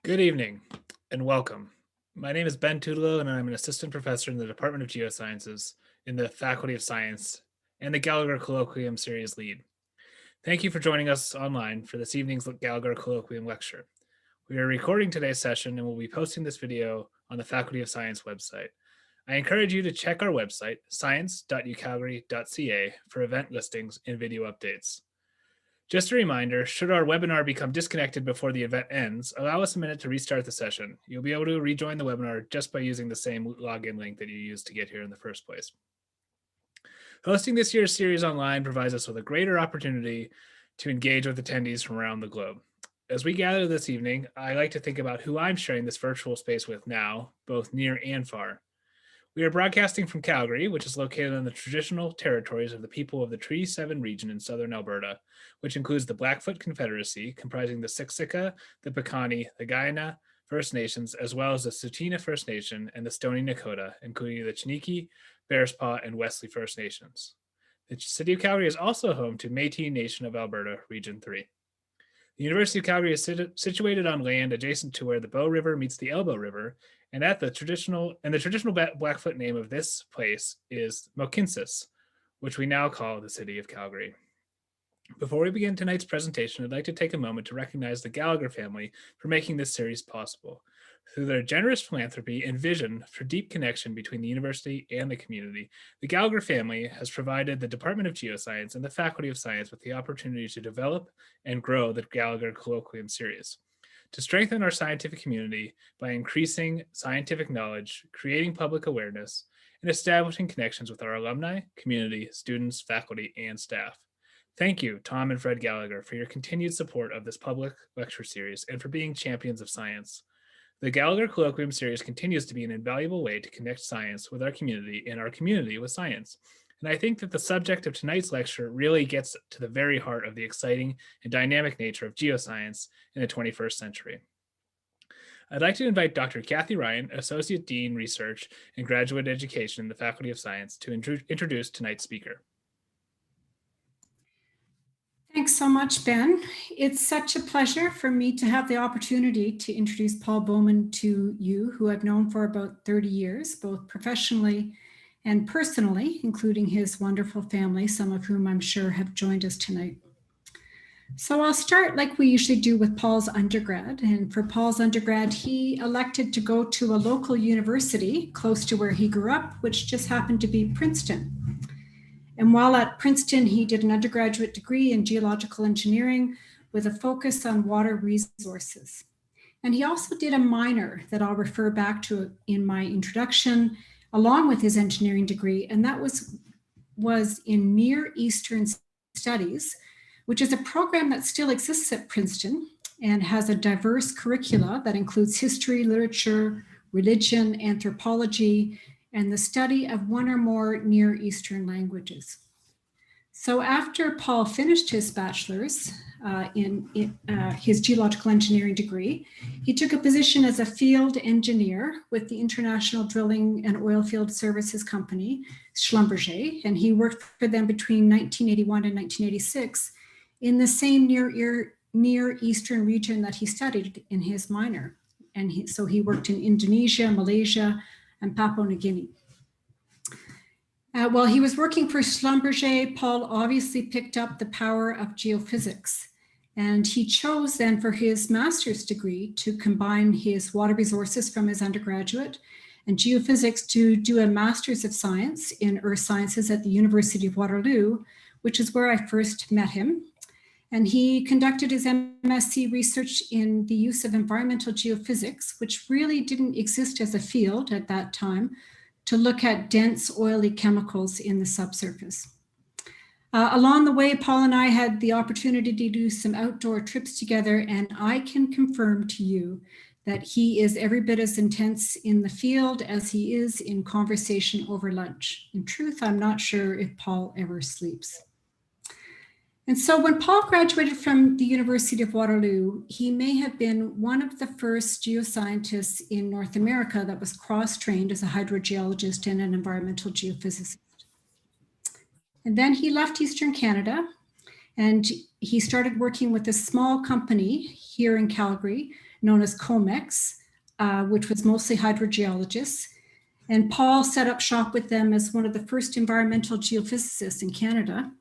Good evening and welcome. My name is Ben Tudelo and I'm an assistant professor in the Department of Geosciences in the Faculty of Science and the Gallagher Colloquium series lead. Thank you for joining us online for this evening's Gallagher Colloquium lecture. We are recording today's session and we'll be posting this video on the Faculty of Science website. I encourage you to check our website, science.ucalgary.ca, for event listings and video updates. Just a reminder, should our webinar become disconnected before the event ends, allow us a minute to restart the session. You'll be able to rejoin the webinar just by using the same login link that you used to get here in the first place. Hosting this year's series online provides us with a greater opportunity to engage with attendees from around the globe. As we gather this evening, I like to think about who I'm sharing this virtual space with now, both near and far. We are broadcasting from Calgary, which is located on the traditional territories of the people of the Treaty 7 region in southern Alberta, which includes the Blackfoot Confederacy, comprising the Siksika, the Piikani, the Kainai First Nations, as well as the Tsuut'ina First Nation and the Stoney Nakoda, including the Chiniki, Bearspaw, and Wesley First Nations. The city of Calgary is also home to Métis Nation of Alberta, Region 3. The University of Calgary is situated on land adjacent to where the Bow River meets the Elbow River, and the traditional Blackfoot name of this place is Mohkinstsis, which we now call the city of Calgary. Before we begin tonight's presentation, I'd like to take a moment to recognize the Gallagher family for making this series possible. Through their generous philanthropy and vision for deep connection between the university and the community, the Gallagher family has provided the Department of Geoscience and the Faculty of Science with the opportunity to develop and grow the Gallagher Colloquium series. To strengthen our scientific community by increasing scientific knowledge, creating public awareness, and establishing connections with our alumni, community, students, faculty, and staff. Thank you, Tom and Fred Gallagher, for your continued support of this public lecture series and for being champions of science. The Gallagher Colloquium series continues to be an invaluable way to connect science with our community and our community with science. And I think that the subject of tonight's lecture really gets to the very heart of the exciting and dynamic nature of geoscience in the 21st century. I'd like to invite Dr. Kathy Ryan, Associate Dean Research and Graduate Education in the Faculty of Science, to introduce tonight's speaker. Thanks so much, Ben. It's such a pleasure for me to have the opportunity to introduce Paul Bauman to you, who I've known for about 30 years, both professionally and personally, including his wonderful family, some of whom I'm sure have joined us tonight. So I'll start like we usually do with Paul's undergrad. And for Paul's undergrad, he elected to go to a local university close to where he grew up, which just happened to be Princeton. And while at Princeton, he did an undergraduate degree in geological engineering with a focus on water resources. And he also did a minor that I'll refer back to in my introduction, along with his engineering degree, and that was in Near Eastern Studies, which is a program that still exists at Princeton and has a diverse curricula that includes history, literature, religion, anthropology, and the study of one or more Near Eastern languages. So after Paul finished his bachelor's in his geological engineering degree, he took a position as a field engineer with the International Drilling and Oilfield Services Company, Schlumberger, and he worked for them between 1981 and 1986 in the same Near Eastern region that he studied in his minor. And so he worked in Indonesia, Malaysia, and Papua New Guinea. While he was working for Schlumberger, Paul obviously picked up the power of geophysics. And he chose then for his master's degree to combine his water resources from his undergraduate and geophysics to do a master's of science in earth sciences at the University of Waterloo, which is where I first met him. And he conducted his MSc research in the use of environmental geophysics, which really didn't exist as a field at that time, to look at dense oily chemicals in the subsurface. Along the way, Paul and I had the opportunity to do some outdoor trips together, and I can confirm to you that he is every bit as intense in the field as he is in conversation over lunch. In truth, I'm not sure if Paul ever sleeps. And so when Paul graduated from the University of Waterloo, he may have been one of the first geoscientists in North America that was cross-trained as a hydrogeologist and an environmental geophysicist. And then he left Eastern Canada and he started working with a small company here in Calgary known as COMEX, which was mostly hydrogeologists. And Paul set up shop with them as one of the first environmental geophysicists in Canada.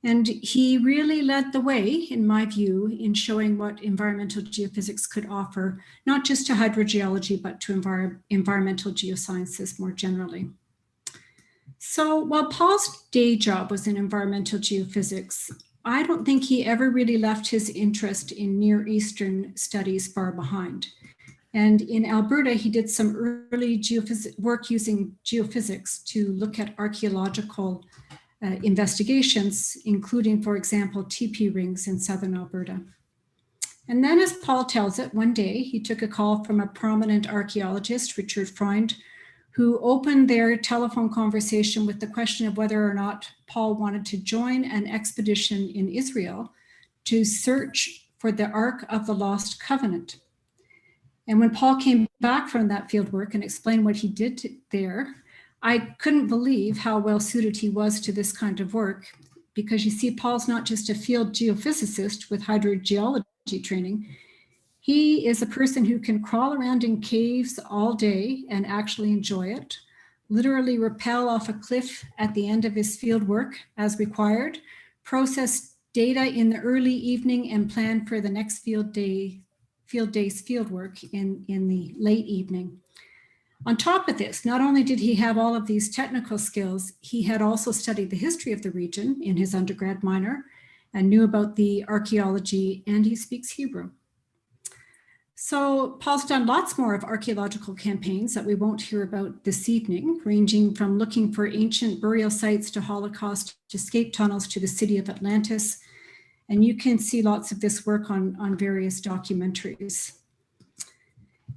And he really led the way, in my view, in showing what environmental geophysics could offer, not just to hydrogeology, but to environmental geosciences more generally. So while Paul's day job was in environmental geophysics, I don't think he ever really left his interest in Near Eastern studies far behind. And in Alberta, he did some early work using geophysics to look at archaeological investigations, including, for example, TP rings in southern Alberta. And then, as Paul tells it, one day he took a call from a prominent archaeologist, Richard Freund, who opened their telephone conversation with the question of whether or not Paul wanted to join an expedition in Israel to search for the Ark of the Lost Covenant. And when Paul came back from that field work and explained what he did there, I couldn't believe how well suited he was to this kind of work, because you see, Paul's not just a field geophysicist with hydrogeology training. He is a person who can crawl around in caves all day and actually enjoy it, literally rappel off a cliff at the end of his field work as required, process data in the early evening, and plan for the next field day's field work in the late evening. On top of this, not only did he have all of these technical skills, he had also studied the history of the region in his undergrad minor and knew about the archaeology, and he speaks Hebrew. So Paul's done lots more of archaeological campaigns that we won't hear about this evening, ranging from looking for ancient burial sites to Holocaust escape tunnels to the city of Atlantis. And you can see lots of this work on various documentaries.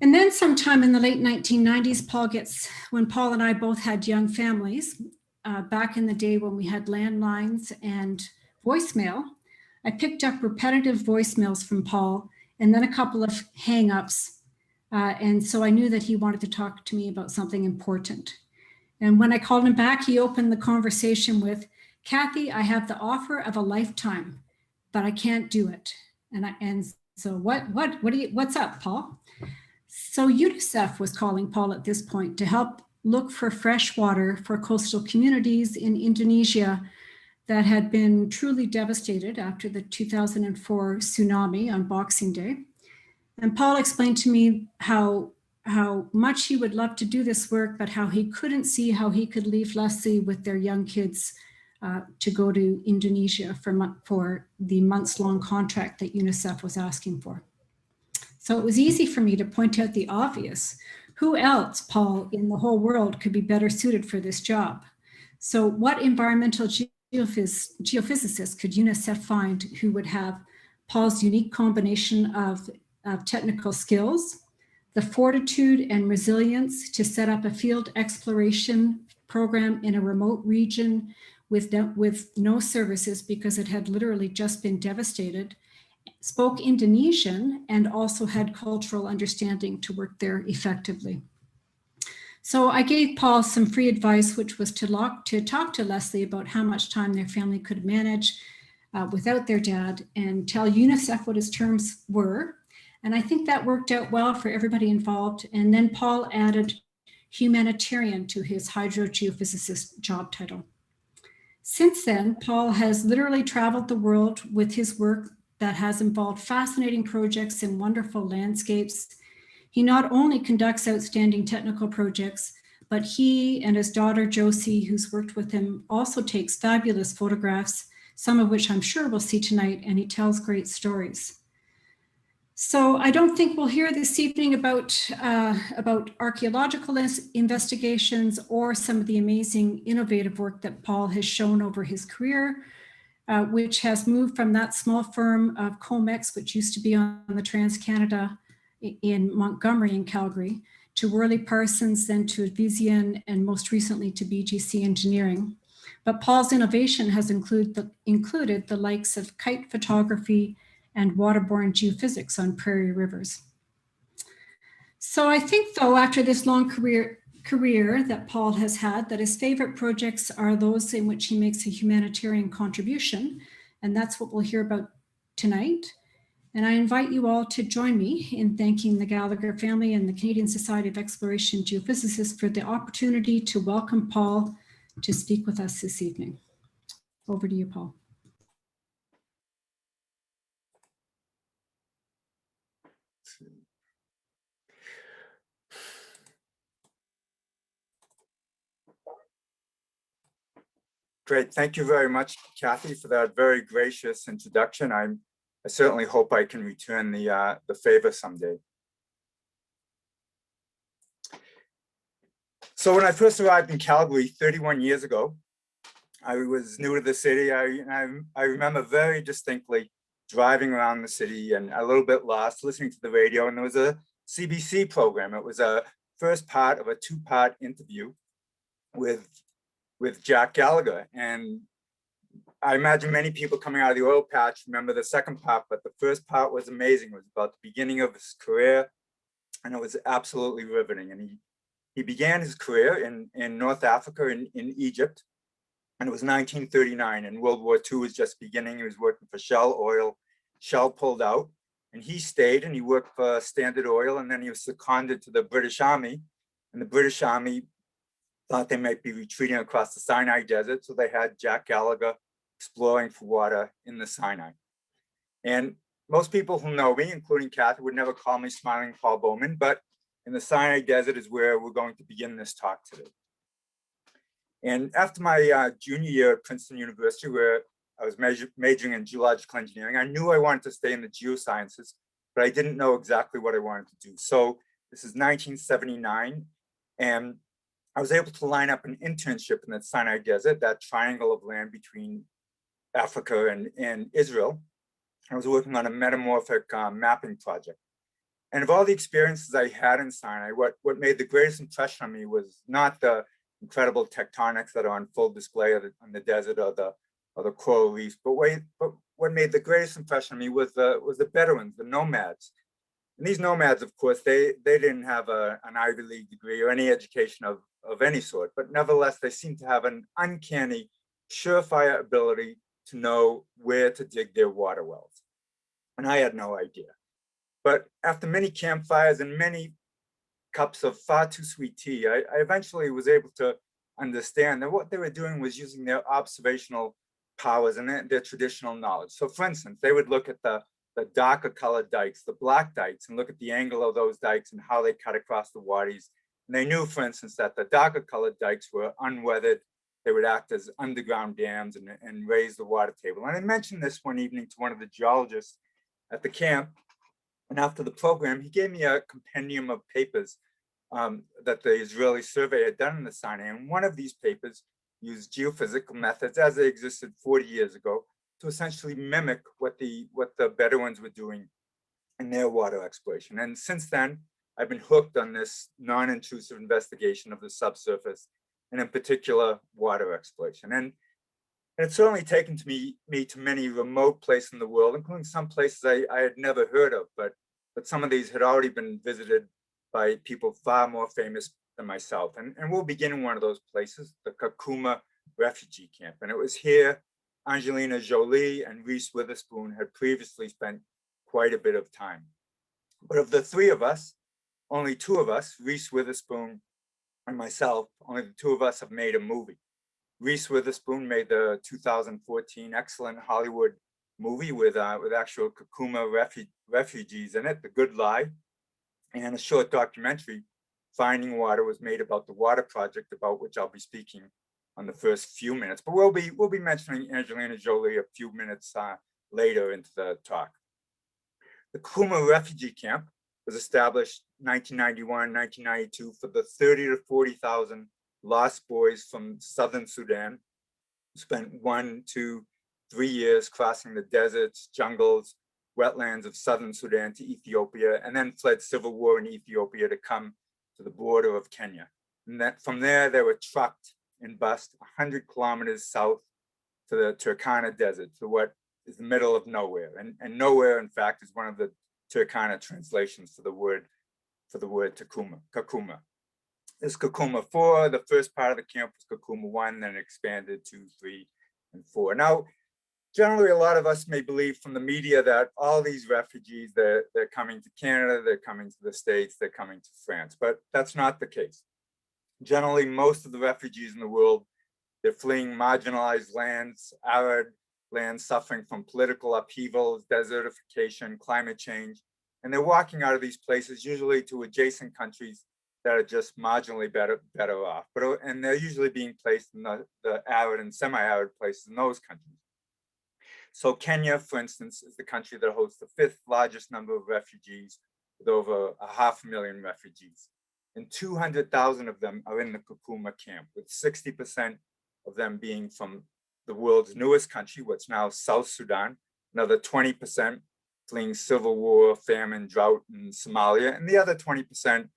And then sometime in the late 1990s, when Paul and I both had young families, back in the day when we had landlines and voicemail, I picked up repetitive voicemails from Paul and then a couple of hang-ups. And so I knew that he wanted to talk to me about something important. And when I called him back, he opened the conversation with, "Kathy, I have the offer of a lifetime, but I can't do it." And so what's up, Paul? So UNICEF was calling Paul at this point to help look for fresh water for coastal communities in Indonesia that had been truly devastated after the 2004 tsunami on Boxing Day. And Paul explained to me how much he would love to do this work, but how he couldn't see how he could leave Leslie with their young kids to go to Indonesia for the months-long contract that UNICEF was asking for. So it was easy for me to point out the obvious. Who else, Paul, in the whole world could be better suited for this job? So what environmental geophysicist could UNICEF find who would have Paul's unique combination of technical skills, the fortitude and resilience to set up a field exploration program in a remote region with no services because it had literally just been devastated, spoke Indonesian, and also had cultural understanding to work there effectively. So I gave Paul some free advice, which was to talk to Leslie about how much time their family could manage without their dad, and tell UNICEF what his terms were. And I think that worked out well for everybody involved. And then Paul added humanitarian to his hydrogeophysicist job title. Since then, Paul has literally traveled the world with his work that has involved fascinating projects in wonderful landscapes. He not only conducts outstanding technical projects, but he and his daughter Josie, who's worked with him, also takes fabulous photographs, some of which I'm sure we'll see tonight, and he tells great stories. So I don't think we'll hear this evening about archaeological investigations or some of the amazing innovative work that Paul has shown over his career, which has moved from that small firm of COMEX, which used to be on the Trans-Canada in Montgomery and Calgary, to Worley Parsons, then to Vizian, and most recently to BGC Engineering. But Paul's innovation has included the likes of kite photography and waterborne geophysics on prairie rivers. So I think, though, after this long career that Paul has had, that his favorite projects are those in which he makes a humanitarian contribution, and that's what we'll hear about tonight. And I invite you all to join me in thanking the Gallagher family and the Canadian Society of Exploration Geophysicists for the opportunity to welcome Paul to speak with us this evening. Over to you, Paul. Great. Thank you very much, Kathy, for that very gracious introduction. I certainly hope I can return the favor someday. So when I first arrived in Calgary 31 years ago, I was new to the city. I remember very distinctly driving around the city and a little bit lost, listening to the radio, and there was a CBC program. It was a first part of a two-part interview with Jack Gallagher. And I imagine many people coming out of the oil patch remember the second part, but the first part was amazing. It was about the beginning of his career, and it was absolutely riveting. And he began his career in North Africa, in Egypt, and it was 1939, and World War II was just beginning. He was working for Shell Oil. Shell pulled out, and he stayed, and he worked for Standard Oil, and then he was seconded to the British Army, and the British Army thought they might be retreating across the Sinai Desert, so they had Jack Gallagher exploring for water in the Sinai. And most people who know me, including Kathy, would never call me Smiling Paul Bauman, but in the Sinai Desert is where we're going to begin this talk today. And after my junior year at Princeton University, where I was majoring in geological engineering, I knew I wanted to stay in the geosciences, but I didn't know exactly what I wanted to do. So this is 1979, and I was able to line up an internship in the Sinai Desert, that triangle of land between Africa and Israel. I was working on a metamorphic mapping project. And of all the experiences I had in Sinai, what made the greatest impression on me was not the incredible tectonics that are on full display on the desert or the coral reefs, but what made the greatest impression on me was the Bedouins, the nomads. And these nomads, of course, they didn't have an Ivy League degree or any education of any sort, but nevertheless, they seemed to have an uncanny, surefire ability to know where to dig their water wells. And I had no idea. But after many campfires and many cups of far too sweet tea, I eventually was able to understand that what they were doing was using their observational powers and their traditional knowledge. So for instance, they would look at the darker colored dikes, the black dikes, and look at the angle of those dikes and how they cut across the wadis. And they knew, for instance, that the darker colored dikes were unweathered. They would act as underground dams and raise the water table. And I mentioned this one evening to one of the geologists at the camp. And after the program, he gave me a compendium of papers that the Israeli survey had done in the Sinai. And one of these papers used geophysical methods as they existed 40 years ago to essentially mimic what the Bedouins were doing in their water exploration. And since then, I've been hooked on this non-intrusive investigation of the subsurface, and in particular, water exploration. And it's certainly taken me to many remote places in the world, including some places I had never heard of, but some of these had already been visited by people far more famous than myself. And we'll begin in one of those places, the Kuma Refugee Camp. And it was here Angelina Jolie and Reese Witherspoon had previously spent quite a bit of time. But of the three of us, only two of us, Reese Witherspoon and myself, only the two of us have made a movie. Reese Witherspoon made the 2014 excellent Hollywood movie with actual Kuma refugees in it, The Good Lie, and a short documentary, Finding Water, was made about the water project, about which I'll be speaking on the first few minutes. But we'll be mentioning Angelina Jolie a few minutes later into the talk. The Kuma Refugee Camp was established 1991, 1992 for the 30 to 40,000 lost boys from southern Sudan who spent 1, 2, 3 years crossing the deserts, jungles, wetlands of southern Sudan to Ethiopia, and then fled civil war in Ethiopia to come to the border of Kenya. And that from there, they were trucked and bused 100 kilometers south to the Turkana Desert, to what is the middle of nowhere. And nowhere, in fact, is one of the Turkana translations for the word Kakuma. This Kakuma 4, the first part of the camp was Kakuma 1, then it expanded 2, 3, and 4. Now, generally, a lot of us may believe from the media that all these refugees, they're coming to Canada, they're coming to the States, they're coming to France, but that's not the case. Generally, most of the refugees in the world, they're fleeing marginalized lands, arid lands suffering from political upheavals, desertification, climate change, and they're walking out of these places usually to adjacent countries that are just marginally better off. And they're usually being placed in the arid and semi-arid places in those countries. So Kenya, for instance, is the country that hosts the 5th largest number of refugees, with over 500,000 refugees. And 200,000 of them are in the Kuma camp, with 60% of them being from the world's newest country, what's now South Sudan, another 20% fleeing civil war, famine, drought in Somalia, and the other 20%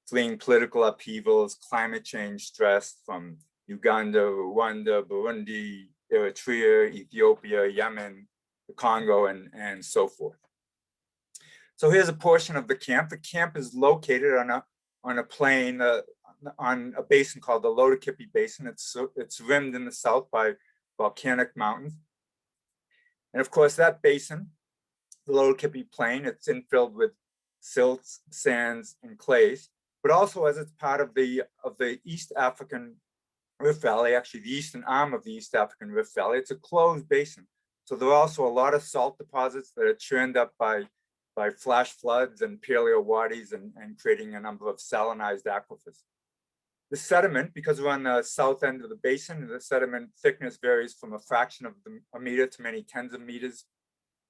fleeing political upheavals, climate change stress from Uganda, Rwanda, Burundi, Eritrea, Ethiopia, Yemen, the Congo, and so forth. So here's a portion of the camp. The camp is located on a plain, on a basin called the Lodokipi Basin. It's rimmed in the south by volcanic mountains. And of course, that basin, the Lodokipi Plain, it's infilled with silts, sands, and clays, but also as it's part of the East African Rift Valley, actually the eastern arm of the East African Rift Valley. It's a closed basin. So there are also a lot of salt deposits that are churned up by flash floods and paleo wadis and creating a number of salinized aquifers. The sediment, because we're on the south end of the basin, the sediment thickness varies from a fraction of a meter to many tens of meters.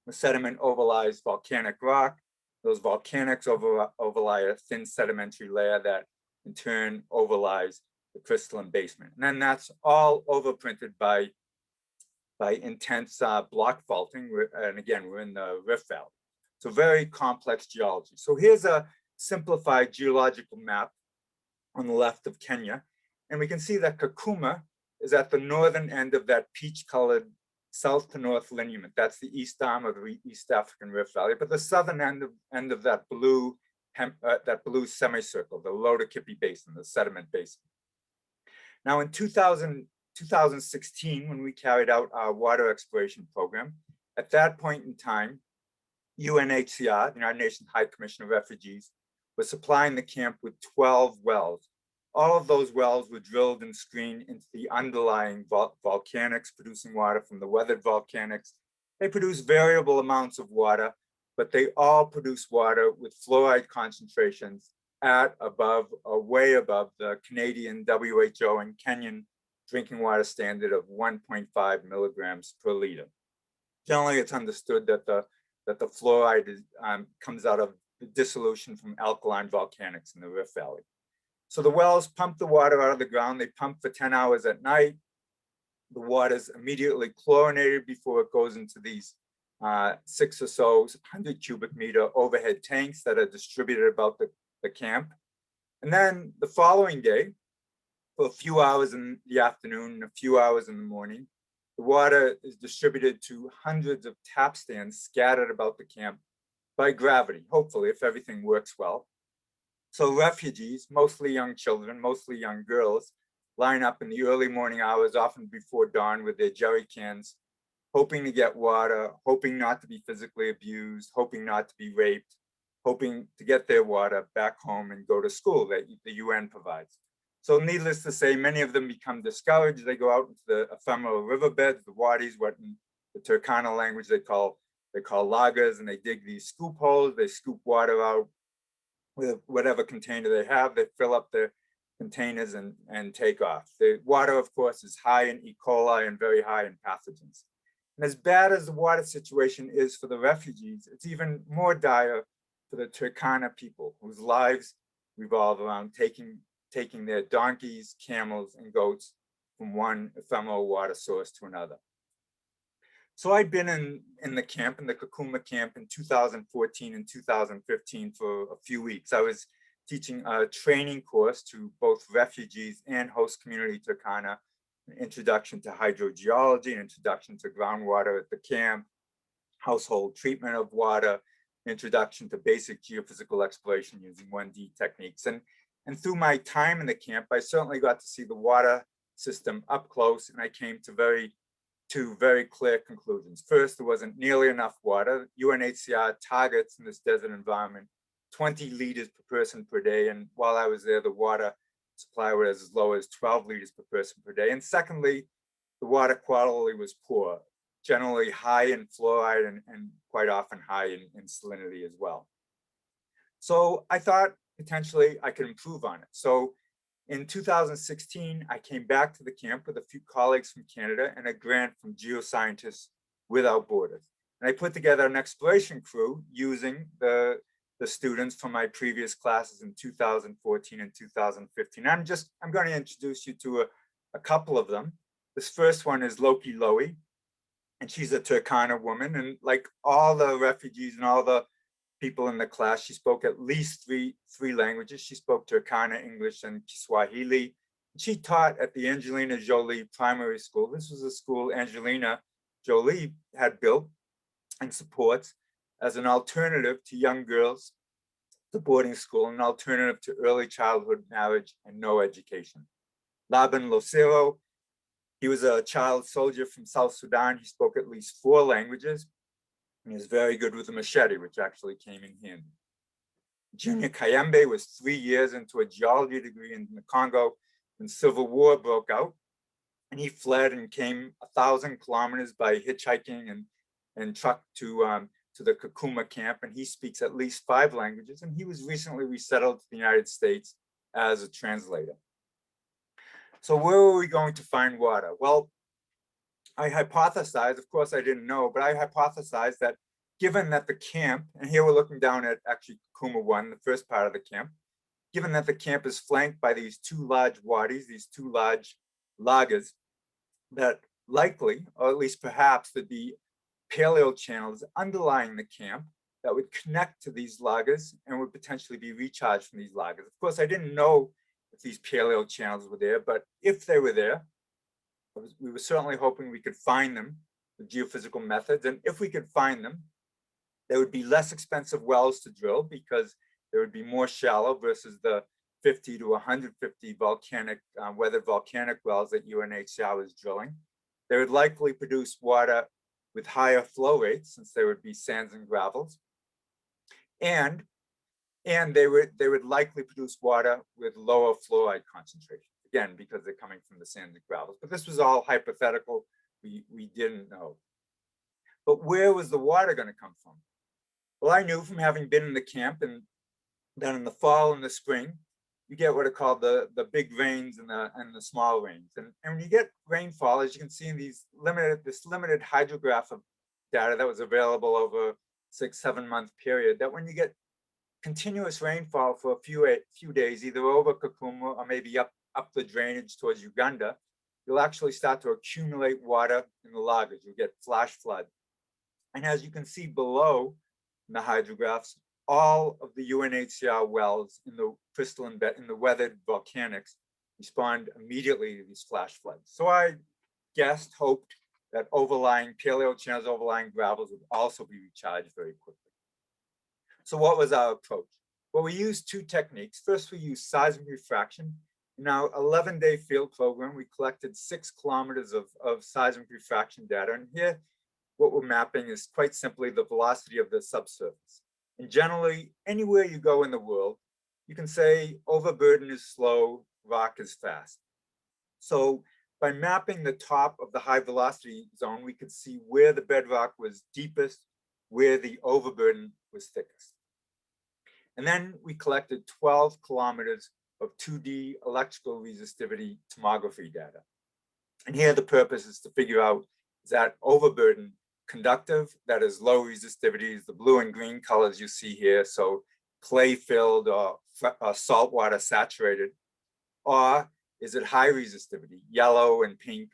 The sediment overlies volcanic rock. Those volcanics overlie a thin sedimentary layer that in turn overlies the crystalline basement. And then that's all overprinted by intense block faulting. And again, we're in the Rift Valley. So very complex geology. So here's a simplified geological map on the left of Kenya. And we can see that Kuma is at the northern end of that peach-colored south to north lineament. That's the east arm of the East African Rift Valley. But the southern end of that blue semicircle, the Lodokipi Basin, the sediment basin. Now in 2016, when we carried out our water exploration program, at that point in time, UNHCR, the United Nations High Commission of Refugees, was supplying the camp with 12 wells. All of those wells were drilled and screened into the underlying volcanics, producing water from the weathered volcanics. They produce variable amounts of water, but they all produce water with fluoride concentrations at above or way above the Canadian WHO and Kenyan drinking water standard of 1.5 milligrams per liter. Generally, it's understood that the fluoride comes out of the dissolution from alkaline volcanics in the Rift Valley. So the wells pump the water out of the ground. They pump for 10 hours at night. The water is immediately chlorinated before it goes into these 6 or so 100 cubic meter overhead tanks that are distributed about the camp. And then the following day, for a few hours in the afternoon and a few hours in the morning, the water is distributed to hundreds of tap stands scattered about the camp by gravity, hopefully, if everything works well. So refugees, mostly young children, mostly young girls, line up in the early morning hours, often before dawn, with their jerry cans, hoping to get water, hoping not to be physically abused, hoping not to be raped, hoping to get their water back home and go to school that the UN provides. So needless to say, many of them become discouraged. They go out into the ephemeral riverbeds, the wadis, what in the Turkana language they call lagers, and they dig these scoop holes. They scoop water out with whatever container they have. They fill up their containers and take off. The water, of course, is high in E. coli and very high in pathogens. And as bad as the water situation is for the refugees, it's even more dire for the Turkana people, whose lives revolve around taking their donkeys, camels, and goats from one ephemeral water source to another. So I'd been in the camp, in the Kuma camp, in 2014 and 2015 for a few weeks. I was teaching a training course to both refugees and host community Turkana, an introduction to hydrogeology, an introduction to groundwater at the camp, household treatment of water, introduction to basic geophysical exploration using 1D techniques. And through my time in the camp, I certainly got to see the water system up close, and I came to very to very clear conclusions. First, there wasn't nearly enough water. UNHCR targets in this desert environment 20 liters per person per day. And while I was there, the water supply was as low as 12 liters per person per day. And secondly, the water quality was poor, generally high in fluoride and quite often high in salinity as well. So I thought potentially I could improve on it. So in 2016, I came back to the camp with a few colleagues from Canada and a grant from Geoscientists Without Borders. And I put together an exploration crew using the students from my previous classes in 2014 and 2015. I'm going to introduce you to a couple of them. This first one is Loki Lowy, and she's a Turkana woman. And like all the refugees and all the people in the class, she spoke at least three languages. She spoke Turkana, English, and Kiswahili. She taught at the Angelina Jolie Primary School. This was a school Angelina Jolie had built and supports as an alternative to young girls to boarding school, an alternative to early childhood marriage and no education. Laban Losero, he was a child soldier from South Sudan. He spoke at least 4 languages. And he was very good with a machete, which actually came in handy. Junior Kayembe was 3 years into a geology degree in the Congo when civil war broke out. And he fled and came 1,000 kilometers by hitchhiking and truck to the Kuma camp. And he speaks at least 5 languages. And he was recently resettled to the United States as a translator. So where were we going to find water? Well, I hypothesized, of course I didn't know, but I hypothesized that given that the camp, and here we're looking down at actually Kuma 1, the first part of the camp, given that the camp is flanked by these 2 large wadis, these 2 large lagers, that likely, or at least perhaps, there'd be paleo channels underlying the camp that would connect to these lagers and would potentially be recharged from these lagers. Of course, I didn't know if these paleo channels were there, but if they were there, we were certainly hoping we could find them with geophysical methods. And if we could find them, there would be less expensive wells to drill because there would be more shallow versus the 50 to 150 volcanic, weathered volcanic wells that UNHCR was drilling. They would likely produce water with higher flow rates since there would be sands and gravels. And they would likely produce water with lower fluoride concentration, again, because they're coming from the sands and gravels. But this was all hypothetical. We didn't know. But where was the water going to come from? Well, I knew from having been in the camp, and then in the fall and the spring, you get what are called the big rains and the small rains. And when you get rainfall, as you can see in this limited hydrograph of data that was available over a 6-7 month period, that when you get continuous rainfall for a few days, either over Kakuma or maybe up the drainage towards Uganda, you'll actually start to accumulate water in the lagers. You'll get flash flood. And as you can see below in the hydrographs, all of the UNHCR wells in the crystalline bed, in the weathered volcanics, respond immediately to these flash floods. So I hoped that overlying paleo channels, overlying gravels would also be recharged very quickly. So what was our approach? Well, we used 2 techniques. First, we used seismic refraction. In our 11-day field program, we collected 6 kilometers of seismic refraction data. And here, what we're mapping is quite simply the velocity of the subsurface. And generally, anywhere you go in the world, you can say overburden is slow, rock is fast. So by mapping the top of the high velocity zone, we could see where the bedrock was deepest, where the overburden was thickest. And then we collected 12 kilometers of 2D electrical resistivity tomography data. And here the purpose is to figure out, is that overburden conductive, that is low resistivity, is the blue and green colors you see here, so clay filled or saltwater saturated, or is it high resistivity, yellow and pink,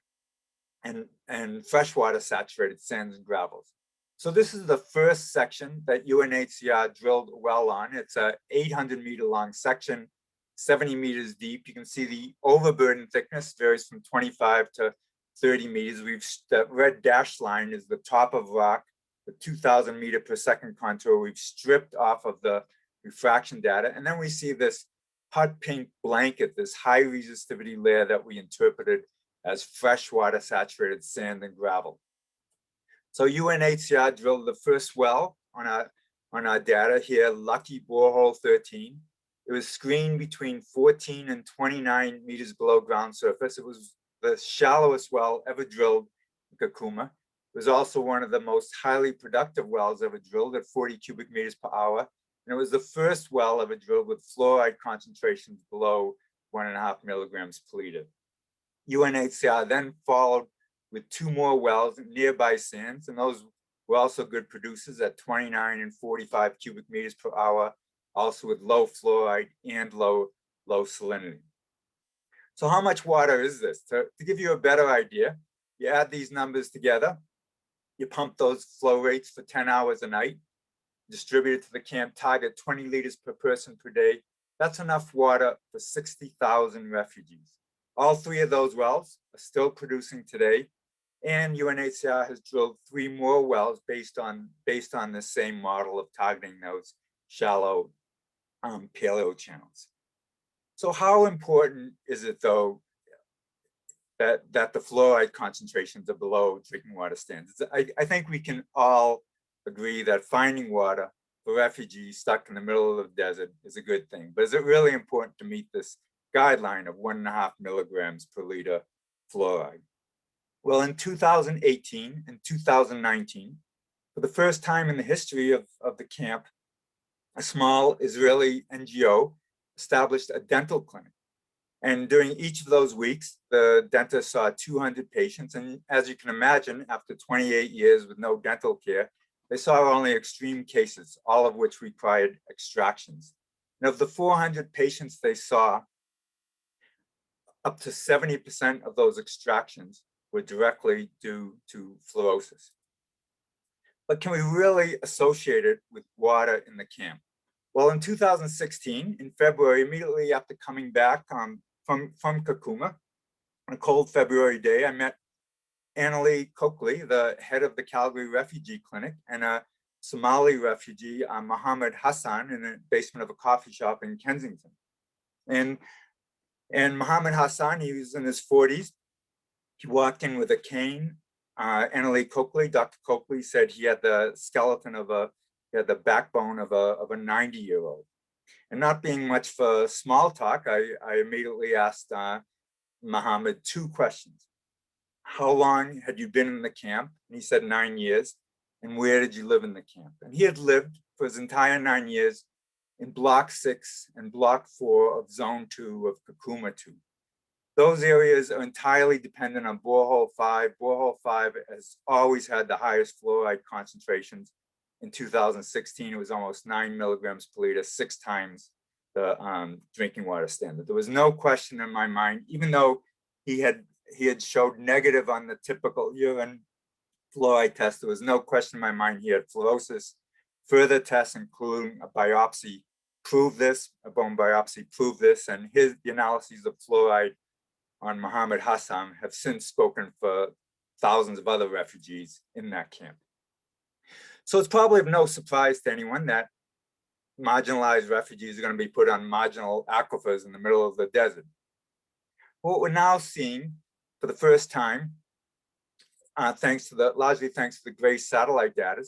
and freshwater saturated sands and gravels. So this is the first section that UNHCR drilled a well on. It's a 800 meter long section, 70 meters deep. You can see the overburden thickness varies from 25 to 30 meters. The red dashed line is the top of rock, the 2,000 meter per second contour. We've stripped off of the refraction data. And then we see this hot pink blanket, this high resistivity layer that we interpreted as freshwater saturated sand and gravel. So UNHCR drilled the first well on our data here, Lucky Borehole 13. It was screened between 14 and 29 meters below ground surface. It was the shallowest well ever drilled in Kuma. It was also one of the most highly productive wells ever drilled at 40 cubic meters per hour. And it was the first well ever drilled with fluoride concentrations below 1.5 milligrams per liter. UNHCR then followed with 2 more wells in nearby sands, and those were also good producers at 29 and 45 cubic meters per hour, also with low fluoride and low salinity. So how much water is this? To give you a better idea, you add these numbers together, you pump those flow rates for 10 hours a night, distribute it to the camp target, 20 liters per person per day. That's enough water for 60,000 refugees. All 3 of those wells are still producing today, and UNHCR has drilled 3 more wells based on the same model of targeting those shallow paleo channels. So how important is it, though, that the fluoride concentrations are below drinking water standards? I think we can all agree that finding water for refugees stuck in the middle of the desert is a good thing, but is it really important to meet this guideline of 1.5 milligrams per liter fluoride? Well, in 2018 and 2019, for the first time in the history of the camp, a small Israeli NGO established a dental clinic. And during each of those weeks, the dentist saw 200 patients. And as you can imagine, after 28 years with no dental care, they saw only extreme cases, all of which required extractions. And of the 400 patients they saw, up to 70% of those extractions were directly due to fluorosis. But can we really associate it with water in the camp? Well, in 2016, in February, immediately after coming back from Kuma, on a cold February day, I met Annalie Coakley, the head of the Calgary Refugee Clinic, and a Somali refugee, Mohammed Hassan, in the basement of a coffee shop in Kensington. And Mohammed Hassan, he was in his 40s. He walked in with a cane. Annalie Coakley, Dr. Coakley, said he had the skeleton of he had the backbone of a 90-year-old. And not being much for small talk, I immediately asked Mohammed 2 questions. How long had you been in the camp? And he said 9 years. And where did you live in the camp? And he had lived for his entire 9 years in Block 6 and Block 4 of Zone 2 of Kuma 2. Those areas are entirely dependent on Borehole 5. Borehole 5 has always had the highest fluoride concentrations. In 2016, it was almost 9 milligrams per liter, 6 times the drinking water standard. There was no question in my mind, even though he had showed negative on the typical urine fluoride test, there was no question in my mind he had fluorosis. Further tests, including a biopsy, proved this, a bone biopsy proved this, and the analyses of fluoride on Mohammed Hassan have since spoken for thousands of other refugees in that camp. So it's probably of no surprise to anyone that marginalized refugees are going to be put on marginal aquifers in the middle of the desert. What we're now seeing for the first time, largely thanks to the GRACE satellite data,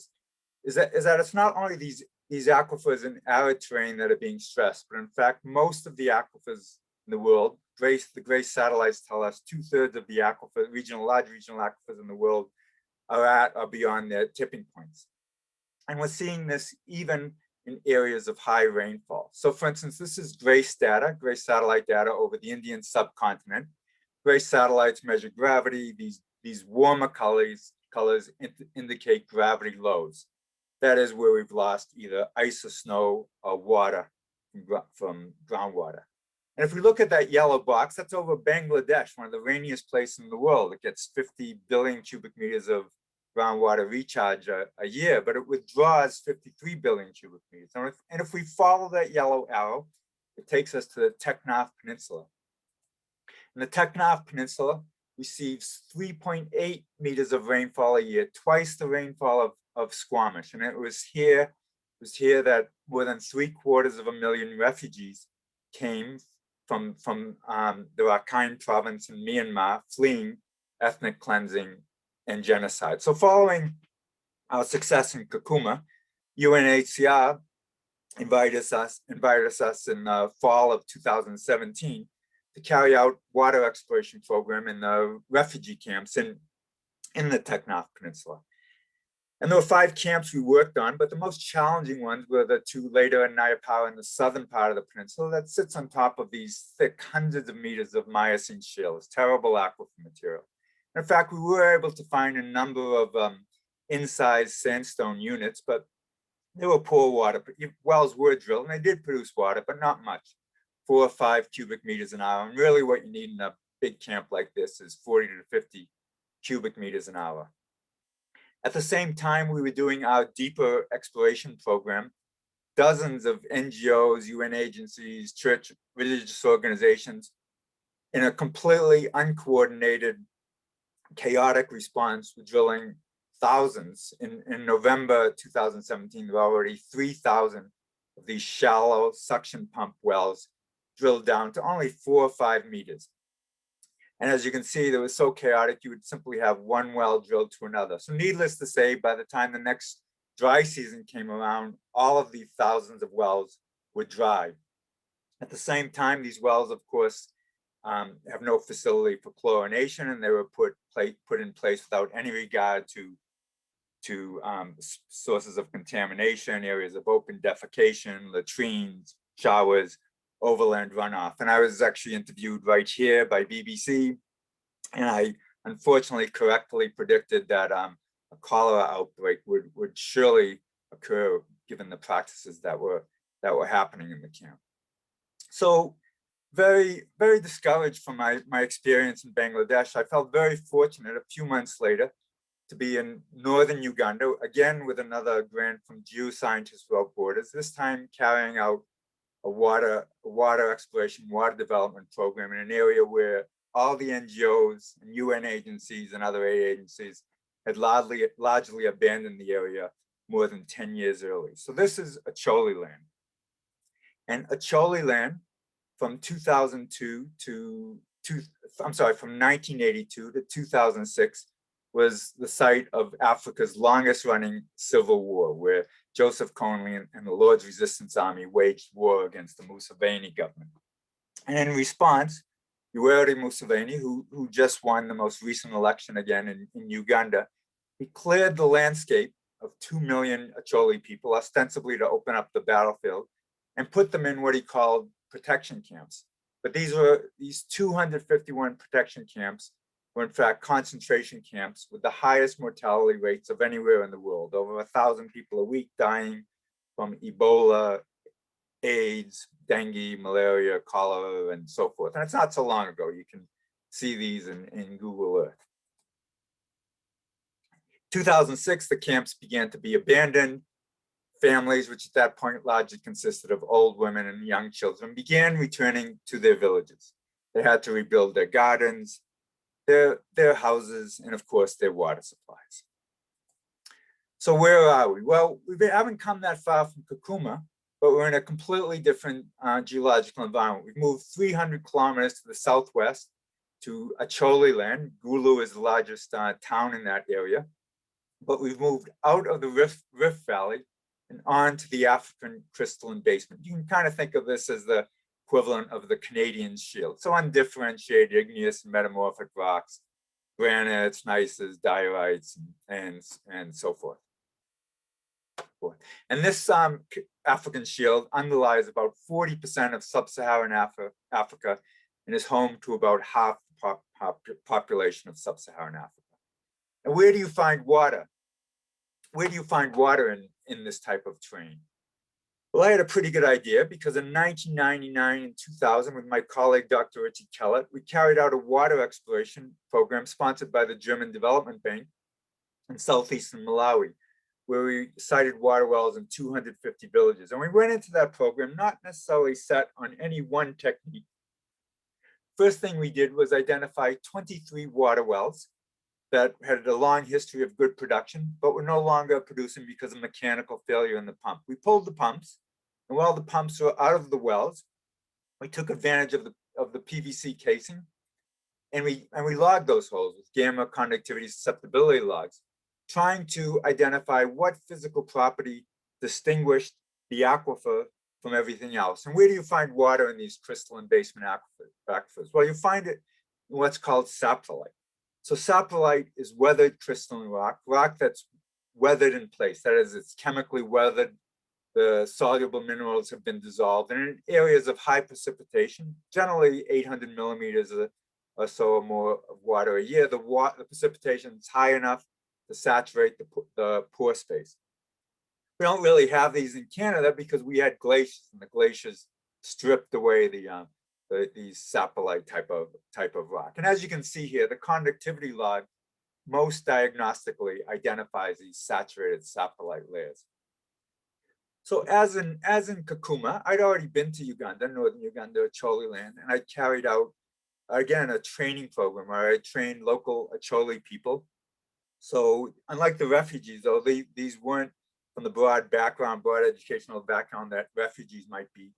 is that it's not only these aquifers in arid terrain that are being stressed, but in fact, most of the aquifers in the world, the GRACE satellites tell us 2/3 of the large regional aquifers in the world are at or beyond their tipping points. And we're seeing this even in areas of high rainfall. So for instance, this is GRACE data, GRACE satellite data over the Indian subcontinent. GRACE satellites measure gravity. These warmer colors indicate gravity lows. That is where we've lost either ice or snow or water from groundwater. And if we look at that yellow box, that's over Bangladesh, one of the rainiest places in the world. It gets 50 billion cubic meters of groundwater recharge a year, but it withdraws 53 billion cubic meters. And if we follow that yellow arrow, it takes us to the Tekknoff Peninsula. And the Tekknoff Peninsula receives 3.8 meters of rainfall a year, twice the rainfall of Squamish. And it was here that more than 750,000 refugees came from the Rakhine province in Myanmar, fleeing ethnic cleansing and genocide. So following our success in Kuma, UNHCR invited us in the fall of 2017 to carry out water exploration program in the refugee camps in the Tekknoff Peninsula. And there were 5 camps we worked on, but the most challenging ones were the 2 later in Nayapara in the southern part of the peninsula that sits on top of these thick hundreds of meters of Miocene shales, terrible aquifer material. In fact, we were able to find a number of incised sandstone units, but they were poor water. Wells were drilled and they did produce water, but not much, 4 or 5 cubic meters an hour. And really what you need in a big camp like this is 40 to 50 cubic meters an hour. At the same time, we were doing our deeper exploration program. Dozens of NGOs, UN agencies, church, religious organizations, in a completely uncoordinated, chaotic response, were drilling thousands. In November 2017, there were already 3,000 of these shallow suction pump wells drilled down to only 4 or 5 meters. And as you can see, they were so chaotic, you would simply have one well drilled to another. So needless to say, by the time the next dry season came around, all of these thousands of wells were dry. At the same time, these wells, of course, have no facility for chlorination, and they were put in place without any regard to sources of contamination, areas of open defecation, latrines, showers, overland runoff. And I was actually interviewed right here by BBC, and I unfortunately correctly predicted that a cholera outbreak would surely occur given the practices that were happening in the camp. So very, very discouraged from my experience in Bangladesh. I felt very fortunate a few months later to be in northern Uganda, again with another grant from Geoscientists Without Borders, this time carrying out a water exploration, water development program in an area where all the NGOs and UN agencies and other aid agencies had largely abandoned the area more than 10 years early. So this is Acholi land. And Acholi land from 2002 from 1982 to 2006 was the site of Africa's longest running civil war, where Joseph Kony and the Lord's Resistance Army waged war against the Museveni government. And in response, Yoweri Museveni, who just won the most recent election again in Uganda, he cleared the landscape of 2 million Acholi people, ostensibly to open up the battlefield, and put them in what he called protection camps. But these 251 protection camps were in fact concentration camps with the highest mortality rates of anywhere in the world, over 1,000 people a week dying from Ebola, AIDS, dengue, malaria, cholera, and so forth. And it's not so long ago. You can see these in Google Earth. 2006, the camps began to be abandoned. Families, which at that point largely consisted of old women and young children, began returning to their villages. They had to rebuild their gardens, their houses, and of course, their water supplies. So where are we? Well, we haven't come that far from Kuma, but we're in a completely different geological environment. We've moved 300 kilometers to the southwest to Acholi land. Gulu is the largest town in that area. But we've moved out of the Rift Valley and on to the African crystalline basement. You can kind of think of this as the equivalent of the Canadian Shield. So undifferentiated igneous and metamorphic rocks, granites, gneisses, diorites, and so forth. And this African Shield underlies about 40% of sub-Saharan Africa and is home to about half the population of sub-Saharan Africa. And where do you find water? Where do you find water in this type of terrain? Well, I had a pretty good idea because in 1999 and 2000, with my colleague, Dr. Richard Kellett, we carried out a water exploration program sponsored by the German Development Bank in southeastern Malawi, where we sited water wells in 250 villages. And we went into that program not necessarily set on any one technique. First thing we did was identify 23 water wells that had a long history of good production, but were no longer producing because of mechanical failure in the pump. We pulled the pumps, and while the pumps were out of the wells, we took advantage of the PVC casing, and we logged those holes with gamma conductivity susceptibility logs, trying to identify what physical property distinguished the aquifer from everything else. And where do you find water in these crystalline basement aquifers? Well, you find it in what's called saprolite. So saprolite is weathered crystalline rock that's weathered in place. That is, it's chemically weathered. The soluble minerals have been dissolved, and in areas of high precipitation, generally 800 millimeters or so or more of water a year, the precipitation is high enough to saturate the pore space. We don't really have these in Canada because we had glaciers, and the glaciers stripped away these saprolite type of rock. And as you can see here, the conductivity log most diagnostically identifies these saturated saprolite layers. So as in Kakuma, I'd already been to Uganda, northern Uganda, Acholi land, and I carried out, again, a training program where I trained local Acholi people. So unlike the refugees, though, these weren't from the broad educational background that refugees might be.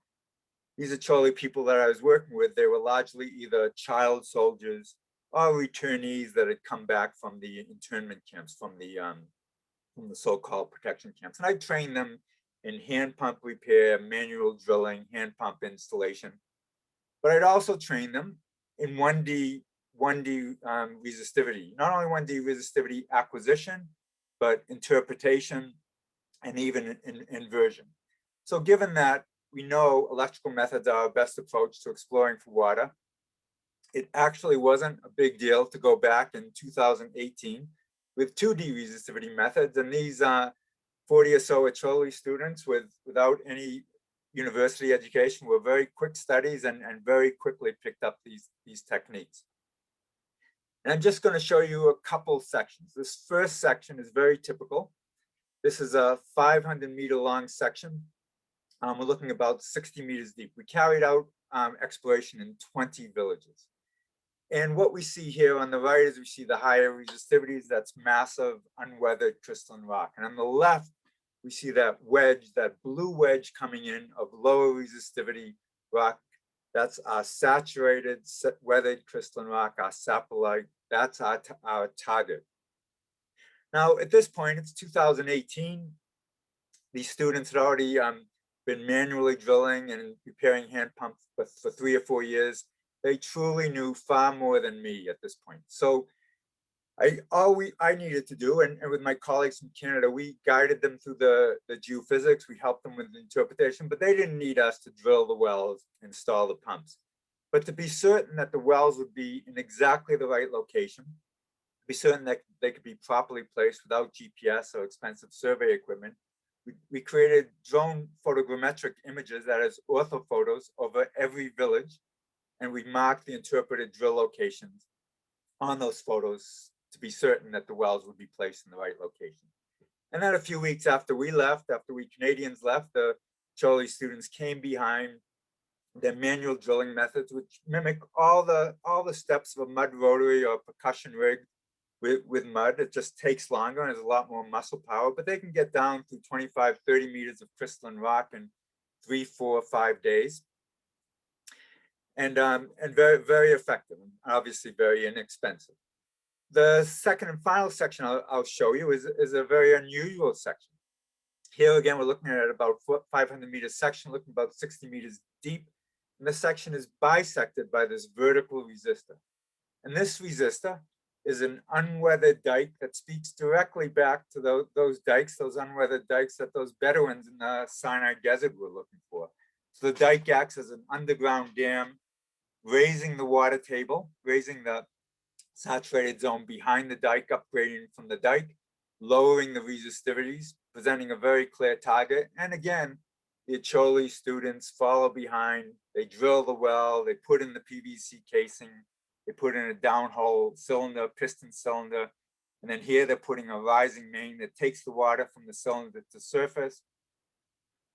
These Acholi people that I was working with, they were largely either child soldiers or returnees that had come back from the internment camps, from the so-called protection camps. And I trained them in hand pump repair, manual drilling, hand pump installation. But I'd also train them in 1D resistivity, not only 1D resistivity acquisition, but interpretation and even inversion. So given that we know electrical methods are our best approach to exploring for water, it actually wasn't a big deal to go back in 2018 with 2D resistivity methods. And these 40 or so Acholi students without any university education were very quick studies and very quickly picked up these techniques. And I'm just going to show you a couple sections. This first section is very typical. This is a 500-meter long section. We're looking about 60 meters deep. We carried out exploration in 20 villages. And what we see here on the right is we see the higher resistivities. That's massive, unweathered crystalline rock. And on the left, we see that wedge, that blue wedge coming in of lower resistivity rock. That's our saturated, weathered crystalline rock, our saprolite. That's our target. Now, at this point, it's 2018. These students had already been manually drilling and repairing hand pumps for 3 or 4 years. They truly knew far more than me at this point. So all I needed to do, and with my colleagues from Canada, we guided them through the geophysics. We helped them with the interpretation, but they didn't need us to drill the wells, install the pumps. But to be certain that the wells would be in exactly the right location, be certain that they could be properly placed without GPS or expensive survey equipment, we created drone photogrammetric images, that is orthophotos, over every village, and we marked the interpreted drill locations on those photos to be certain that the wells would be placed in the right location. And then a few weeks after we left, after we Canadians left, the Acholi students came behind their manual drilling methods, which mimic all the steps of a mud rotary or percussion rig with mud. It just takes longer and has a lot more muscle power, but they can get down through 25, 30 meters of crystalline rock in 3, 4, 5 days. And very, very effective, and obviously very inexpensive. The second and final section I'll show you is a very unusual section. Here again, we're looking at about 500 meter section, looking about 60 meters deep. And this section is bisected by this vertical resistor. And this resistor is an unweathered dike that speaks directly back to those dikes, those unweathered dikes that those Bedouins in the Sinai Desert were looking for. So the dike acts as an underground dam, raising the water table, raising the saturated zone behind the dike, upgrading from the dike, lowering the resistivities, presenting a very clear target. And again, the Acholi students follow behind. They drill the well, they put in the PVC casing, they put in a downhole cylinder, piston cylinder, and then here they're putting a rising main that takes the water from the cylinder to surface.